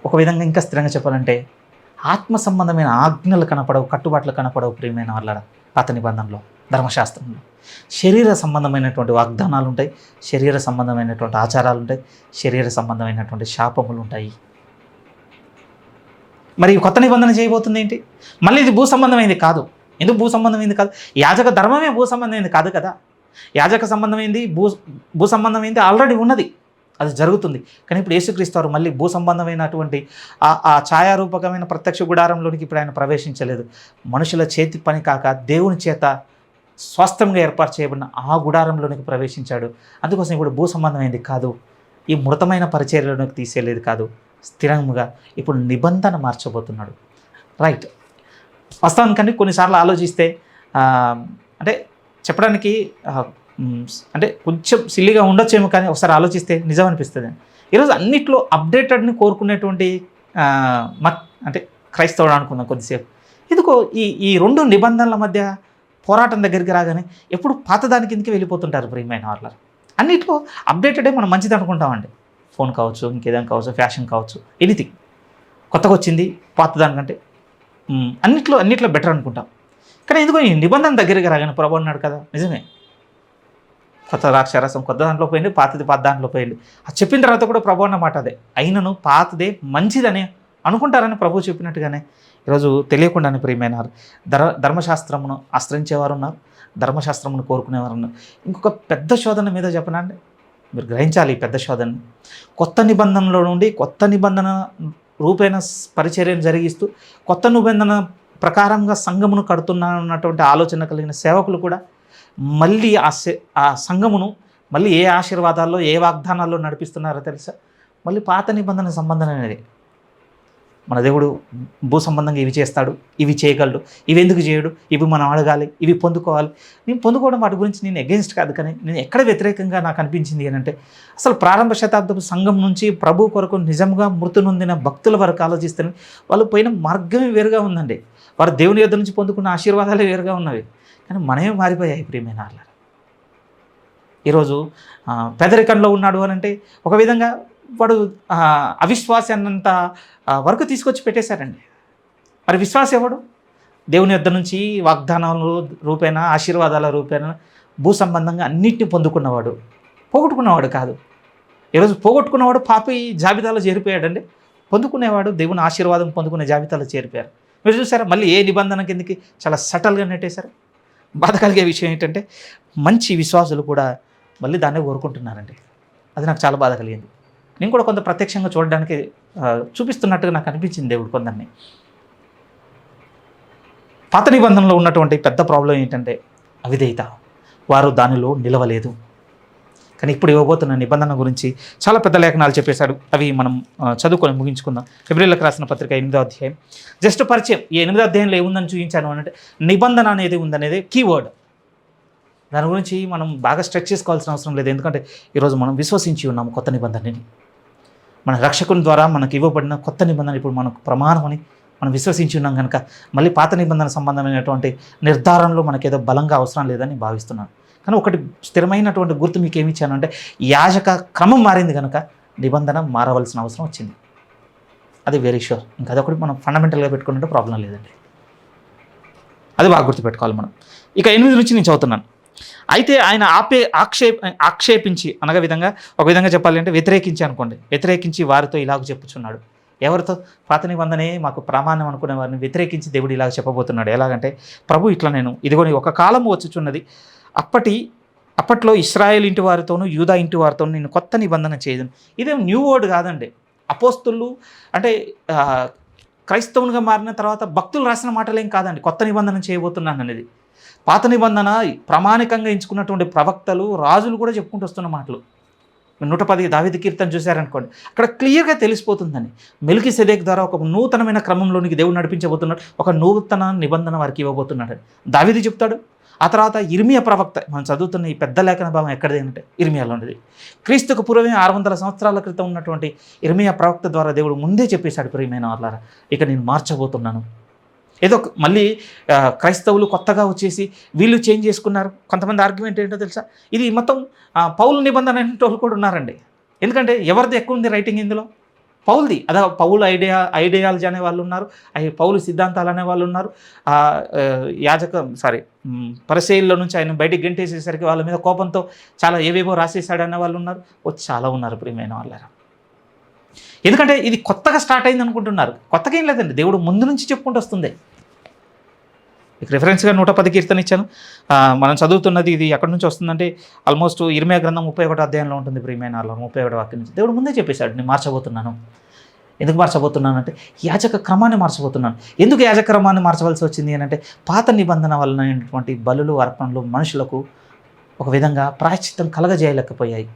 ఒక విధంగా ఇంకా స్థిరంగా చెప్పాలంటే ఆత్మ సంబంధమైన ఆజ్ఞలు కనపడవు, కట్టుబాట్లు కనపడవు ప్రియమైన వాళ్ళ పాత నిబంధనలో. ధర్మశాస్త్రంలో శరీర సంబంధమైనటువంటి వాగ్దానాలు ఉంటాయి, శరీర సంబంధమైనటువంటి ఆచారాలు ఉంటాయి, శరీర సంబంధమైనటువంటి శాపములు ఉంటాయి. మరి కొత్త నిబంధన చేయబోతుంది ఏంటి? మళ్ళీ ఇది భూ సంబంధమైంది కాదు. ఎందుకు భూ సంబంధమైంది కాదు? యాజక ధర్మమే భూ సంబంధమైంది కాదు కదా. యాజక సంబంధమైంది భూ సంబంధమైంది ఆల్రెడీ ఉన్నది, అది జరుగుతుంది. కానీ ఇప్పుడు యేసుక్రీస్తు వారు మళ్ళీ భూ సంబంధమైనటువంటి ఆ ఛాయారూపకమైన ప్రత్యక్ష గుడారంలోనికి ఇప్పుడు ఆయన ప్రవేశించలేదు. మనుషుల చేతి పని కాక దేవుని చేత స్వాస్థ్యంగా ఏర్పాటు చేయబడిన ఆ గుడారంలోనికి ప్రవేశించాడు. అందుకోసం ఇప్పుడు భూ సంబంధమైంది కాదు, ఈ మృతమైన పరిచర్యలోకి తీసేయలేదు కాదు, స్థిరంగా ఇప్పుడు నిబంధన మార్చబోతున్నాడు. రైట్. వాస్తవానికంటే కొన్నిసార్లు ఆలోచిస్తే అంటే చెప్పడానికి అంటే కొంచెం సిల్లిగా ఉండొచ్చేమో, కానీ ఒకసారి ఆలోచిస్తే నిజం అనిపిస్తుంది. ఈరోజు అన్నిట్లో అప్డేటెడ్ని కోరుకునేటువంటి అంటే క్రైస్తవుడు అనుకుందాం కొద్దిసేపు. ఎందుకో ఈ రెండు నిబంధనల మధ్య పోరాటం దగ్గరికి రాగానే ఎప్పుడు పాతదాని కిందకి వెళ్ళిపోతుంటారు ప్రియమైన వాళ్ళ. అన్నిట్లో అప్డేటెడే మనం మంచిది అనుకుంటామండి. ఫోన్ కావచ్చు, ఇంకేదైనా కావచ్చు, ఫ్యాషన్ కావచ్చు, ఎనీథింగ్ కొత్తగా వచ్చింది పాతదానికంటే అన్నిట్లో బెటర్ అనుకుంటాం. కానీ ఎందుకో ఈ నిబంధన దగ్గరికి రాగానే ప్రభు అన్నాడు కదా, నిజమే, కొత్త ద్రాక్షారసం కొత్త దాంట్లో పోయింది, పాతది పాత దాంట్లో పోయింది. అది చెప్పిన తర్వాత కూడా ప్రభు అన్న మాట అదే, అయినను పాతదే మంచిదని అనుకుంటారని ప్రభు చెప్పినట్టుగానే ఈరోజు తెలియకుండానే ప్రియమైన ధర్మశాస్త్రమును ఆశ్రయించేవారు ఉన్నారు, ధర్మశాస్త్రమును కోరుకునేవారు ఉన్నారు. ఇంకొక పెద్ద శోధన మీద చెప్పనండి, మీరు గ్రహించాలి ఈ పెద్ద శోధనని. కొత్త నిబంధనలో నుండి కొత్త నిబంధన రూపేణ పరిచర్యను జరిగిస్తూ కొత్త నిబంధన ప్రకారంగా సంఘమును కడుతున్నటువంటి ఆలోచన కలిగిన సేవకులు కూడా మళ్ళీ ఆ సంఘమును మళ్ళీ ఏ ఆశీర్వాదాల్లో ఏ వాగ్దానాల్లో నడిపిస్తున్నారో తెలుసా? మళ్ళీ పాత నిబంధన సంబంధం అనేది. మన దేవుడు భూ సంబంధంగా ఇవి చేస్తాడు, ఇవి చేయగలడు, ఇవి ఎందుకు చేయడు, ఇవి మనం అడగాలి, ఇవి పొందుకోవాలి. నేను పొందుకోవడం వాటి గురించి నేను అగెయిన్స్ట్ కాదు, కానీ నేను ఎక్కడ వ్యతిరేకంగా నాకు అనిపించింది అని అంటే, అసలు ప్రారంభ శతాబ్దపు సంఘం నుంచి ప్రభు కొరకు నిజంగా మృతి నొందిన భక్తుల వరకు ఆలోచిస్తే వాళ్ళు పోయిన మార్గమే వేరుగా ఉందండి. వారు దేవుని యొద్ద నుంచి పొందుకున్న ఆశీర్వాదాలే వేరుగా ఉన్నవి. కానీ మనమే మారిపోయాయి ప్రియమైన వాళ్ళ. ఈరోజు పేదరికంలో ఉన్నాడు అని అంటే ఒక విధంగా వాడు అవిశ్వాసాన్నంత వరకు తీసుకొచ్చి పెట్టేశారండి. మరి విశ్వాసం ఎవడు? దేవుని యొద్ద నుంచి వాగ్దానాల రూపేణ, ఆశీర్వాదాల రూపేణ భూ సంబంధంగా అన్నిటిని పొందుకున్నవాడు, పోగొట్టుకున్నవాడు కాదు. ఈరోజు పోగొట్టుకున్నవాడు పాపి జాబితాలో చేరిపోయాడండి, పొందుకునేవాడు దేవుని ఆశీర్వాదం పొందుకునే జాబితాలో చేరిపోయారు. మీరు చూసారా, మళ్ళీ ఏ నిబంధన కిందకి చాలా సటల్గా నెట్టేశారు. బాధ కలిగే విషయం ఏంటంటే మంచి విశ్వాసులు కూడా మళ్ళీ దాన్నే కోరుకుంటున్నారండి. అది నాకు చాలా బాధ కలిగింది. నేను కూడా కొంత ప్రత్యక్షంగా చూడడానికి చూపిస్తున్నట్టుగా నాకు అనిపించింది దేవుడు కొందరిని. పాత నిబంధనలో ఉన్నటువంటి పెద్ద ప్రాబ్లం ఏంటంటే అవిధేయత, వారు దానిలో నిలవలేదు. కానీ ఇప్పుడు ఇవ్వబోతున్న నిబంధన గురించి చాలా పెద్ద లేఖనాలు చెప్పేశాడు. అవి మనం చదువుకొని ముగించుకుందాం. ఫిబ్రవరికి రాసిన పత్రిక 8వ అధ్యాయం. జస్ట్ పరిచయం. ఈ 8వ అధ్యాయంలో ఏముందని చూపించాను అంటే నిబంధన అనేది ఉందనేది కీవర్డ్. దాని గురించి మనం బాగా స్ట్రెచ్ చేసుకోవాల్సిన అవసరం లేదు, ఎందుకంటే ఈరోజు మనం విశ్వసించి ఉన్నాము కొత్త నిబంధనని. మన రక్షకుని ద్వారా మనకు ఇవ్వబడిన కొత్త నిబంధన ఇప్పుడు మనకు ప్రమాణం అని మనం విశ్వసించి ఉన్నాం కనుక మళ్ళీ పాత నిబంధన సంబంధమైనటువంటి నిర్ధారణలో మనకేదో బలంగా అవసరం లేదని భావిస్తున్నాను. కానీ ఒకటి స్థిరమైనటువంటి గుర్తు మీకు ఏమి ఇచ్చాను అంటే, యాజక క్రమం మారింది కనుక నిబంధన మారవలసిన అవసరం వచ్చింది. అది వెరీ షూర్. ఇంకా అదొకటి మనం ఫండమెంటల్గా పెట్టుకుంటే ప్రాబ్లం లేదండి. అది బాగా గుర్తుపెట్టుకోవాలి మనం. ఇక 8 నుంచి నేను చదువుతున్నాను. అయితే ఆయన ఆక్షేపించి అనగా విధంగా ఒక విధంగా చెప్పాలి అంటే వ్యతిరేకించి అనుకోండి, వ్యతిరేకించి వారితో ఇలాగ చెప్పుచున్నాడు. ఎవరితో? పాత నిబంధనే మాకు ప్రామాణ్యం అనుకునే వారిని వ్యతిరేకించి దేవుడు ఇలాగ చెప్పబోతున్నాడు. ఎలాగంటే, ప్రభు ఇట్లా నేను ఇదిగోని ఒక కాలం వచ్చుచున్నది, అప్పట్లో ఇశ్రాయేల్ ఇంటి వారితోనూ యూదా ఇంటి వారితోనూ నేను కొత్త నిబంధన చేయదును. ఇదేం న్యూ వర్డ్ కాదండి. అపోస్తులు అంటే క్రైస్తవునిగా మారిన తర్వాత భక్తులు రాసిన మాటలేం కాదండి. కొత్త నిబంధన చేయబోతున్నాను అనేది. పాత నిబంధన ప్రామాణికంగా ఎంచుకున్నటువంటి ప్రవక్తలు, రాజులు కూడా చెప్పుకుంటూ వస్తున్న మాటలు. 110 దావీదు కీర్తన చూశారనుకోండి, అక్కడ క్లియర్గా తెలిసిపోతుందని మెల్కీసెదెకు ద్వారా ఒక నూతనమైన క్రమంలోనికి దేవుడు నడిపించబోతున్నాడు, ఒక నూతన నిబంధన వారికి ఇవ్వబోతున్నాడు. దావీదు చెప్తాడు. ఆ తర్వాత ఇర్మియా ప్రవక్త, మనం చదువుతున్న ఈ పెద్ద లేఖన భావం ఎక్కడిది అంటే ఇర్మియాలో ఉండేది. క్రీస్తుకు పూర్వమే 600 సంవత్సరాల క్రితం ఉన్నటువంటి ఇర్మియా ప్రవక్త ద్వారా దేవుడు ముందే చెప్పేశాడు, ప్రియమైన వాళ్ళారా, ఇక నేను మార్చబోతున్నాను. ఏదో మళ్ళీ క్రైస్తవులు కొత్తగా వచ్చేసి వీళ్ళు చేంజ్ చేసుకున్నారు. కొంతమంది ఆర్గ్యుమెంట్ ఏంటో తెలుసా, ఇది మొత్తం పౌలు నిబంధన అనేటోళ్ళు కూడా ఉన్నారండి. ఎందుకంటే ఎవరిది ఎక్కువ ఉంది రైటింగ్ ఇందులో? పౌల్ది. అదే పౌలు ఐడియాలజీ అనే వాళ్ళు ఉన్నారు, పౌలు సిద్ధాంతాలు అనే వాళ్ళు ఉన్నారు. పరిసయ్యుల్లో నుంచి ఆయన బయటికి గెంటేసేసరికి వాళ్ళ మీద కోపంతో చాలా ఏవేవో రాసేసాడు అనే వాళ్ళు ఉన్నారు. చాలా ఉన్నారు ప్రియమైన వాళ్ళారా. ఎందుకంటే ఇది కొత్తగా స్టార్ట్ అయింది అనుకుంటున్నారు. కొత్తగా ఏం లేదండి, దేవుడు ముందు నుంచి చెప్పుకుంటూ వస్తుంది. ఇక రిఫరెన్స్గా 110 కీర్తన ఇచ్చాను. మనం చదువుతున్నది ఇది ఎక్కడి నుంచి వస్తుందంటే ఆల్మోస్ట్ ఇర్మియా గ్రంథం 31 అధ్యాయంలో ఉంటుంది ప్రియమైన వాళ్ళ. 31 వాక్యం నుంచి దేవుడు ముందే చెప్పేశాడు, నేను మార్చబోతున్నాను. ఎందుకు మార్చబోతున్నాను అంటే యాజక క్రమాన్ని మార్చబోతున్నాను. ఎందుకు యాజక క్రమాన్ని మార్చవలసి వచ్చింది అని అంటే, పాత నిబంధన వలనటువంటి బలులు అర్పణలు మనుషులకు ఒక విధంగా ప్రాయశ్చిత్తం కలగజేయలేకపోయాయి.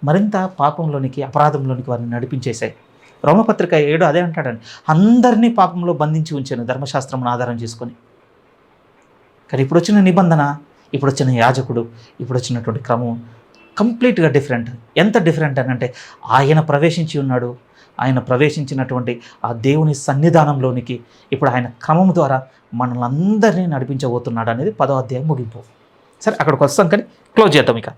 మరింత పాపంలోనికి, అపరాధంలోనికి వారిని నడిపించేశాయి. రోమపత్రిక 7 అదే అంటాడండి, అందరినీ పాపంలో బంధించి ఉంచాను ధర్మశాస్త్రం ఆధారం చేసుకొని. కానీ ఇప్పుడు వచ్చిన నిబంధన, ఇప్పుడు వచ్చిన యాజకుడు, ఇప్పుడు వచ్చినటువంటి క్రమం కంప్లీట్గా డిఫరెంట్. ఎంత డిఫరెంట్ అని అంటే, ఆయన ప్రవేశించి ఉన్నాడు, ఆయన ప్రవేశించినటువంటి ఆ దేవుని సన్నిధానంలోనికి ఇప్పుడు ఆయన క్రమం ద్వారా మనల్ని అందరినీ నడిపించబోతున్నాడు అనేది 10వ అధ్యాయం ముగింపు. సరే, అక్కడికి వస్తాం కానీ క్లోజ్ చేద్దాం. ఇక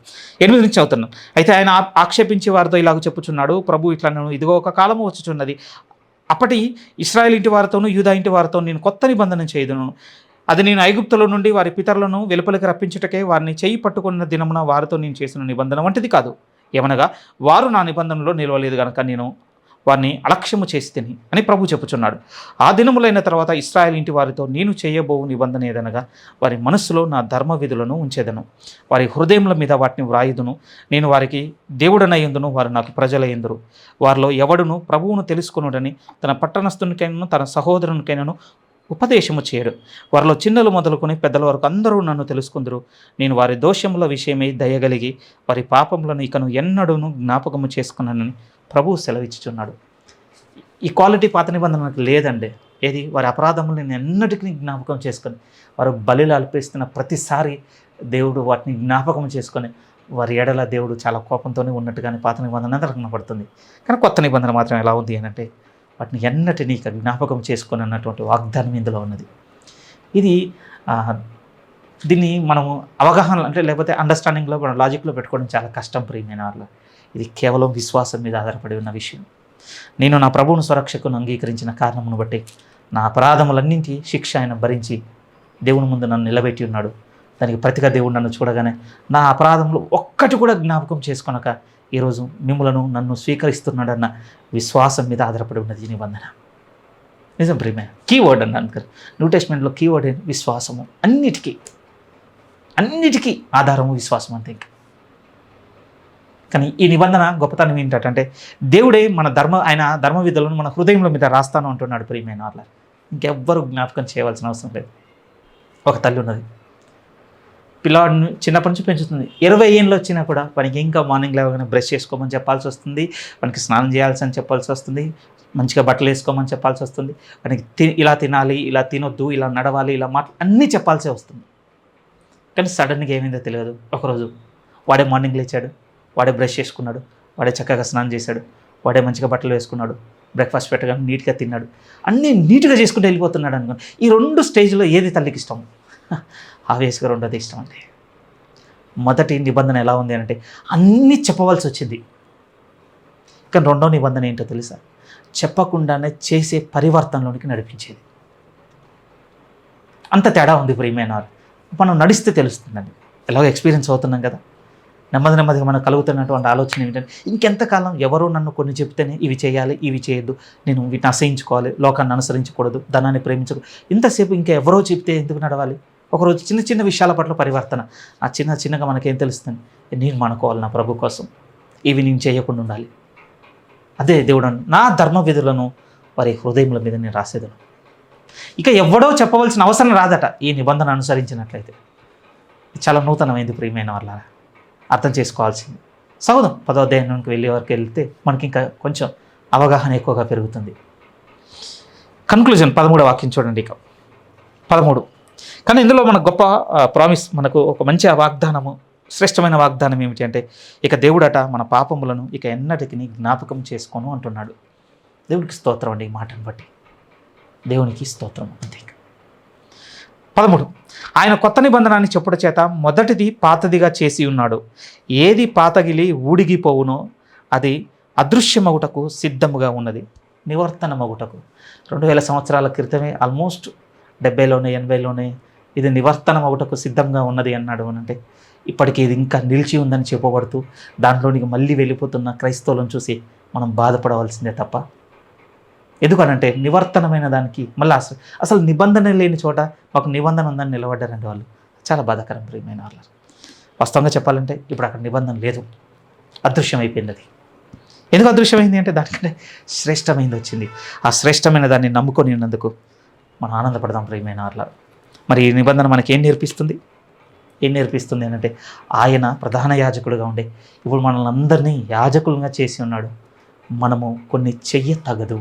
8 నుంచి చదువుతున్నాం. అయితే ఆయన ఆక్షేపించే వారితో ఇలాగ చెప్పుచున్నాడు, ప్రభు ఇట్లా నేను ఇదిగో ఒక కాలము వచ్చుచున్నది, అప్పటి ఇశ్రాయేల్ ఇంటి వారితోనూ యూదా ఇంటి వారితో నేను కొత్త నిబంధన చేయుదును. అది నేను ఐగుప్తులో నుండి వారి పితరులను వెలుపలికి రప్పించుటకే వారిని చేయి పట్టుకున్న దినమున వారితో నేను చేసిన నిబంధన వంటిది కాదు. ఏమనగా వారు నా నిబంధనలో నిలవలేదు కనుక నేను వారిని అలక్ష్యము చేసి తిని అని ప్రభు చెప్పుచున్నాడు. ఆ దినములైన తర్వాత ఇశ్రాయేల్ ఇంటి వారితో నేను చేయబోవు నిబంధన ఏదనగా వారి మనస్సులో నా ధర్మ విధులను ఉంచేదను, వారి హృదయముల మీద వాటిని వ్రాయుదును. నేను వారికి దేవుడనయ్యందును, వారు నాకు ప్రజలయ్యందురు. వారిలో ఎవడును ప్రభువును తెలుసుకొనుడని తన పట్టణస్థునికైనను తన సహోదరునికైనను ఉపదేశము చేయడు. వారిలో చిన్నలు మొదలుకొని పెద్దల వరకు అందరూ నన్ను తెలుసుకుందరు. నేను వారి దోషముల విషయమై దయగలిగి వారి పాపములను ఇకను ఎన్నడూను జ్ఞాపకము చేసుకున్నానని ప్రభువు సెలవిచ్చుచున్నాడు. ఈ క్వాలిటీ పాత నిబంధనకు లేదండి. ఏది? వారి అపరాధములు నేను ఎన్నటికీ జ్ఞాపకం చేసుకొని, వారు బలిలు అర్పిస్తున్న ప్రతిసారి దేవుడు వాటిని జ్ఞాపకం చేసుకొని వారి ఎడల దేవుడు చాలా కోపంతోనే ఉన్నట్టుగానే పాత నిబంధన అంతా కనపడుతుంది. కానీ కొత్త నిబంధన మాత్రం ఎలా ఉంది అని అంటే, వాటిని ఎన్నటినీ జ్ఞాపకం చేసుకొని అన్నటువంటి వాగ్దానం ఇందులో ఉన్నది. ఇది దీన్ని మనము అవగాహన అంటే లేకపోతే అండర్స్టాండింగ్లో, మన లాజిక్లో పెట్టుకోవడం చాలా కష్టం ప్రియమైన వాళ్ళ. ఇది కేవలం విశ్వాసం మీద ఆధారపడి ఉన్న విషయం. నేను నా ప్రభువును స్వరక్షకును అంగీకరించిన కారణమును బట్టి నా అపరాధములన్నింటి శిక్ష ఆయన భరించి దేవుని ముందు నన్ను నిలబెట్టి ఉన్నాడు. దానికి ప్రతిగా దేవుడు నన్ను చూడగానే నా అపరాధములు ఒక్కటి కూడా జ్ఞాపకం చేసుకొనక ఈరోజు మిమ్ములను నన్ను స్వీకరిస్తున్నాడన్న విశ్వాసం మీద ఆధారపడి ఉన్నది ఈ నిబంధన. నిజం ప్రియమే, కీవర్డ్ అన్న అందుకని న్యూ టెస్ట్మెంట్లో కీవర్డ్ ఏంటి? విశ్వాసము. అన్నిటికీ ఆధారము విశ్వాసం అంతే. కానీ ఈ నిబంధన గొప్పతనం ఏంటంటే, దేవుడే ఆయన ధర్మ విధులను మన హృదయంలో మీద రాస్తాను అంటున్నాడు ప్రియమైన వాళ్ళ. ఇంకెవ్వరూ జ్ఞాపకం చేయవలసిన అవసరం లేదు. ఒక తల్లి ఉన్నది, పిల్లవాడిని చిన్నప్పటి నుంచి పెంచుతుంది. 20 ఏళ్ళు వచ్చినా కూడా వానికి ఇంకా మార్నింగ్ లేవగానే బ్రష్ చేసుకోమని చెప్పాల్సి వస్తుంది, వానికి స్నానం చేయాల్సి చెప్పాల్సి వస్తుంది, మంచిగా బట్టలు వేసుకోమని చెప్పాల్సి వస్తుంది, వానికి ఇలా తినాలి, ఇలా తినొద్దు, ఇలా నడవాలి, ఇలా అన్నీ చెప్పాల్సి వస్తుంది. కానీ సడన్గా ఏమైందో తెలియదు. ఒకరోజు వాడే మార్నింగ్ లేచాడు, వాడే బ్రష్ చేసుకున్నాడు, వాడే చక్కగా స్నానం చేశాడు, వాడే మంచిగా బట్టలు వేసుకున్నాడు, బ్రేక్ఫాస్ట్ పెట్టగానే నీట్గా తిన్నాడు, అన్నీ నీట్గా చేసుకుంటూ వెళ్ళిపోతున్నాడు అనుకోండి. ఈ 2 స్టేజ్లో ఏది తల్లికి ఇష్టం? ఆవేశంగా రెండోది ఇష్టం అండి. మొదటి నిబంధన ఎలా ఉంది అంటే అన్నీ చెప్పవలసి వచ్చింది. కానీ రెండో నిబంధన ఏంటో తెలుసా? చెప్పకుండానే చేసే పరివర్తనలోనికి నడిపించేది. అంత తేడా ఉంది ప్రియమైన వారు. మనం నడిస్తే తెలుస్తుందండి. ఎలాగో ఎక్స్పీరియన్స్ అవుతున్నాం కదా, నెమ్మదిగా మనకు కలుగుతున్నటువంటి ఆలోచన ఏంటంటే, ఇంకెంతకాలం ఎవరో నన్ను కొన్ని చెప్తేనే ఇవి చేయాలి, ఇవి చేయొద్దు, నేను వీటిని అసహించుకోవాలి, లోకాన్ని అనుసరించకూడదు, ధనాన్ని ప్రేమించకూడదు, ఇంతసేపు ఇంకా ఎవరో చెప్తే ఎందుకు నడవాలి? ఒకరోజు చిన్న విషయాల పట్ల పరివర్తన. ఆ చిన్నగా మనకేం తెలుస్తుంది? నేను మనకోవాలి నా ప్రభు కోసం, ఇవి నేను చేయకుండా ఉండాలి. అదే దేవుడు నా ధర్మ విధులను వారి హృదయముల మీద నేను రాసేదను. ఇక ఎవడో చెప్పవలసిన అవసరం రాదట ఈ నిబంధన అనుసరించినట్లయితే. చాలా నూతనమైంది ప్రియమైన వాళ్ళ, అర్థం చేసుకోవాల్సింది. సౌదం 10వ అధ్యాయానికి వెళ్ళే వరకు వెళ్తే మనకి ఇంకా కొంచెం అవగాహన ఎక్కువగా పెరుగుతుంది. కన్క్లూజన్ 13వ వాక్యం చూడండి. ఇక 13. కానీ ఇందులో మనకు గొప్ప ప్రామిస్, మనకు ఒక మంచి వాగ్దానము, శ్రేష్టమైన వాగ్దానం ఏమిటి అంటే, ఇక దేవుడట మన పాపములను ఇక ఎన్నటికి జ్ఞాపకం చేసుకోను అంటున్నాడు. దేవుడికి స్తోత్రం అండి. ఈ మాటను బట్టి దేవునికి స్తోత్రం అంతే. 13. ఆయన కొత్త నిబంధనాన్ని చెప్పుట చేత మొదటిది పాతదిగా చేసి ఉన్నాడు. ఏది పాతగిలి ఊడిగిపోవునో అది అదృశ్యమగుటకు సిద్ధముగా ఉన్నది, నివర్తనమగుటకు. 2000 సంవత్సరాల క్రితమే, ఆల్మోస్ట్ 70లోనే 80లోనే ఇది నివర్తనమగుటకు సిద్ధంగా ఉన్నది అన్నాడు. అంటే ఇప్పటికీ ఇది ఇంకా నిలిచి ఉందని చెప్పబడుతూ దాంట్లోనికి మళ్ళీ వెళ్ళిపోతున్న క్రైస్తవులను చూసి మనం బాధపడవలసిందే తప్ప, ఎందుకనంటే నివర్తనమైన దానికి మళ్ళీ అసలు నిబంధన లేని చోట మాకు నిబంధన ఉందని నిలబడ్డారంటే వాళ్ళు. చాలా బాధాకరం ప్రియమైన వాళ్ళు. వాస్తవంగా చెప్పాలంటే ఇప్పుడు అక్కడ నిబంధన లేదు, అదృశ్యమైపోయింది. అది ఎందుకు అదృశ్యమైంది అంటే దానికంటే శ్రేష్టమైనది వచ్చింది. ఆ శ్రేష్టమైన దాన్ని నమ్ముకొని ఉన్నందుకు మనం ఆనందపడదాం ప్రియమైన వాళ్ళ. మరి ఈ నిబంధన మనకేం నేర్పిస్తుంది? ఏం నేర్పిస్తుంది అంటే ఆయన ప్రధాన యాజకుడిగా ఉండే ఇప్పుడు మనల్ని అందరినీ యాజకులుగా చేసి ఉన్నాడు. మనము కొన్ని చెయ్య తగదు.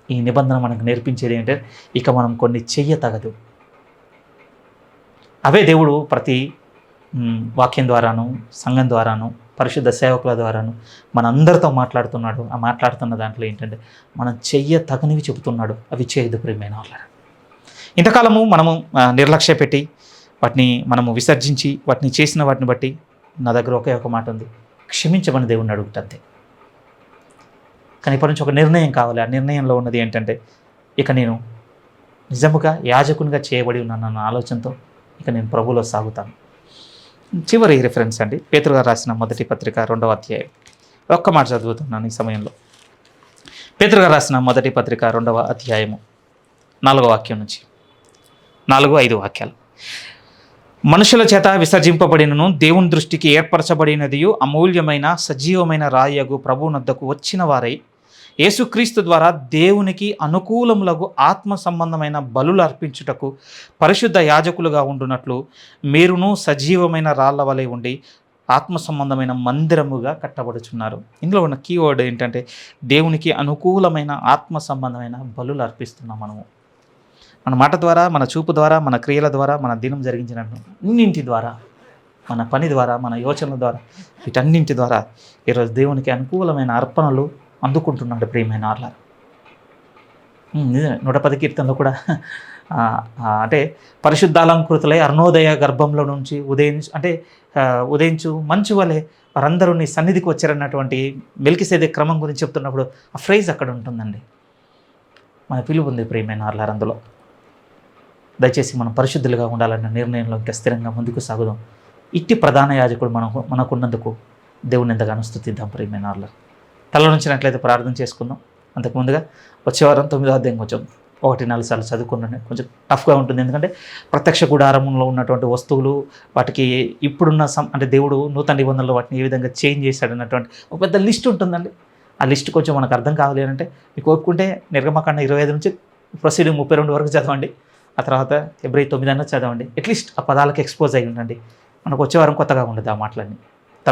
ఈ నిబంధన మనకు నేర్పించేది ఏంటంటే ఇక మనం కొన్ని చెయ్య తగదు. అవే దేవుడు ప్రతి వాక్యం ద్వారాను, సంఘం ద్వారాను, పరిశుద్ధ సేవకుల ద్వారాను మనందరితో మాట్లాడుతున్నాడు. ఆ మాట్లాడుతున్న దాంట్లో ఏంటంటే మనం చెయ్య తగనివి చెబుతున్నాడు. అవి చేయదు ప్రియమైన వాళ్ళారా. ఇంతకాలము మనము నిర్లక్ష్య పెట్టి వాటిని మనము విసర్జించి వాటిని చేసిన వాటిని బట్టి నా దగ్గర ఒకే ఒక మాట ఉంది, క్షమించమని దేవుణ్ణి అడుగుతుంది. కానీ ఇప్పటి నుంచి ఒక నిర్ణయం కావాలి. ఆ నిర్ణయంలో ఉన్నది ఏంటంటే ఇక నేను నిజముగా యాజకునిగా చేయబడి ఉన్నానన్న ఆలోచనతో ఇక నేను ప్రభువులో సాగుతాను. చివరి రిఫరెన్స్ అండి, పేతురు గారు రాసిన మొదటి పత్రిక 2వ అధ్యాయం. ఒక్క మాట చదువుతున్నాను ఈ సమయంలో. పేతురు గారు రాసిన మొదటి పత్రిక 2వ అధ్యాయము 4వ వాక్యం నుంచి 4-5 వాక్యాలు. మనుషుల చేత విసర్జింపబడినను దేవుని దృష్టికి ఏర్పరచబడినదియు అమూల్యమైన సజీవమైన రాయగు ప్రభువునొద్దకు వచ్చిన వారై యేసుక్రీస్తు ద్వారా దేవునికి అనుకూలములకు ఆత్మ సంబంధమైన బలులు అర్పించుటకు పరిశుద్ధ యాజకులుగా ఉండునట్లు మీరును సజీవమైన రాళ్ల వలె ఉండి ఆత్మ సంబంధమైన మందిరముగా కట్టబడుచున్నారు. ఇందులో ఉన్న కీవర్డ్ ఏంటంటే దేవునికి అనుకూలమైన ఆత్మ సంబంధమైన బలులు అర్పిస్తున్నాం. మన మాట ద్వారా, మన చూపు ద్వారా, మన క్రియల ద్వారా, మన దినం జరిగించిన అన్నింటి ద్వారా, మన పని ద్వారా, మన యోచనల ద్వారా, వీటన్నింటి ద్వారా ఈరోజు దేవునికి అనుకూలమైన అర్పణలు అందుకుంటున్నాడు ప్రియమైన వాళ్ళారు. 110 కీర్తనలో కూడా అంటే పరిశుద్ధాలంకృతులై అరుణోదయ గర్భంలో నుంచి ఉదయించు మంచు వలె వారందరూ నీ సన్నిధికి వచ్చారన్నటువంటి మెల్కిసెదెకు క్రమం గురించి చెప్తున్నప్పుడు ఆ ఫ్రేజ్ అక్కడ ఉంటుందండి. మన పిలుపు ఉంది ప్రియమైన వాళ్ళారు. అందులో దయచేసి మనం పరిశుద్ధులుగా ఉండాలన్న నిర్ణయంలో ఇంకా స్థిరంగా ముందుకు సాగుదాం. ఇట్టి ప్రధాన యాజకుడు మనకున్నందుకు దేవుని ఎంతగానో స్తుతిద్దాం ప్రియమైన వాళ్ళారు. తల నుంచినట్లయితే ప్రార్థన చేసుకుందాం. అంతకుముందుగా వచ్చేవారం 9వ అధ్యాయం కొంచెం 1-4 సార్లు చదువుకున్నాను. కొంచెం టఫ్గా ఉంటుంది, ఎందుకంటే ప్రత్యక్ష గుడారంలో ఉన్నటువంటి వస్తువులు వాటికి ఇప్పుడున్న అంటే దేవుడు నూతన నిబంధనలు వాటిని ఏ విధంగా చేంజ్ చేశాడు అన్నటువంటి ఒక పెద్ద లిస్ట్ ఉంటుందండి. ఆ లిస్ట్ కొంచెం మనకు అర్థం కావాలి అంటే మీకు ఓపుకుంటే నిర్గమకాండ 25 నుంచి ప్రొసీడింగ్ 32 వరకు చదవండి. ఆ తర్వాత హెబ్రీ 9 చదవండి. అట్లీస్ట్ ఆ పదాలకు ఎక్స్పోజ్ అయ్యి ఉండండి. మనకు వచ్చే వారం కొత్తగా ఉండదు ఆ మాటలన్నీ.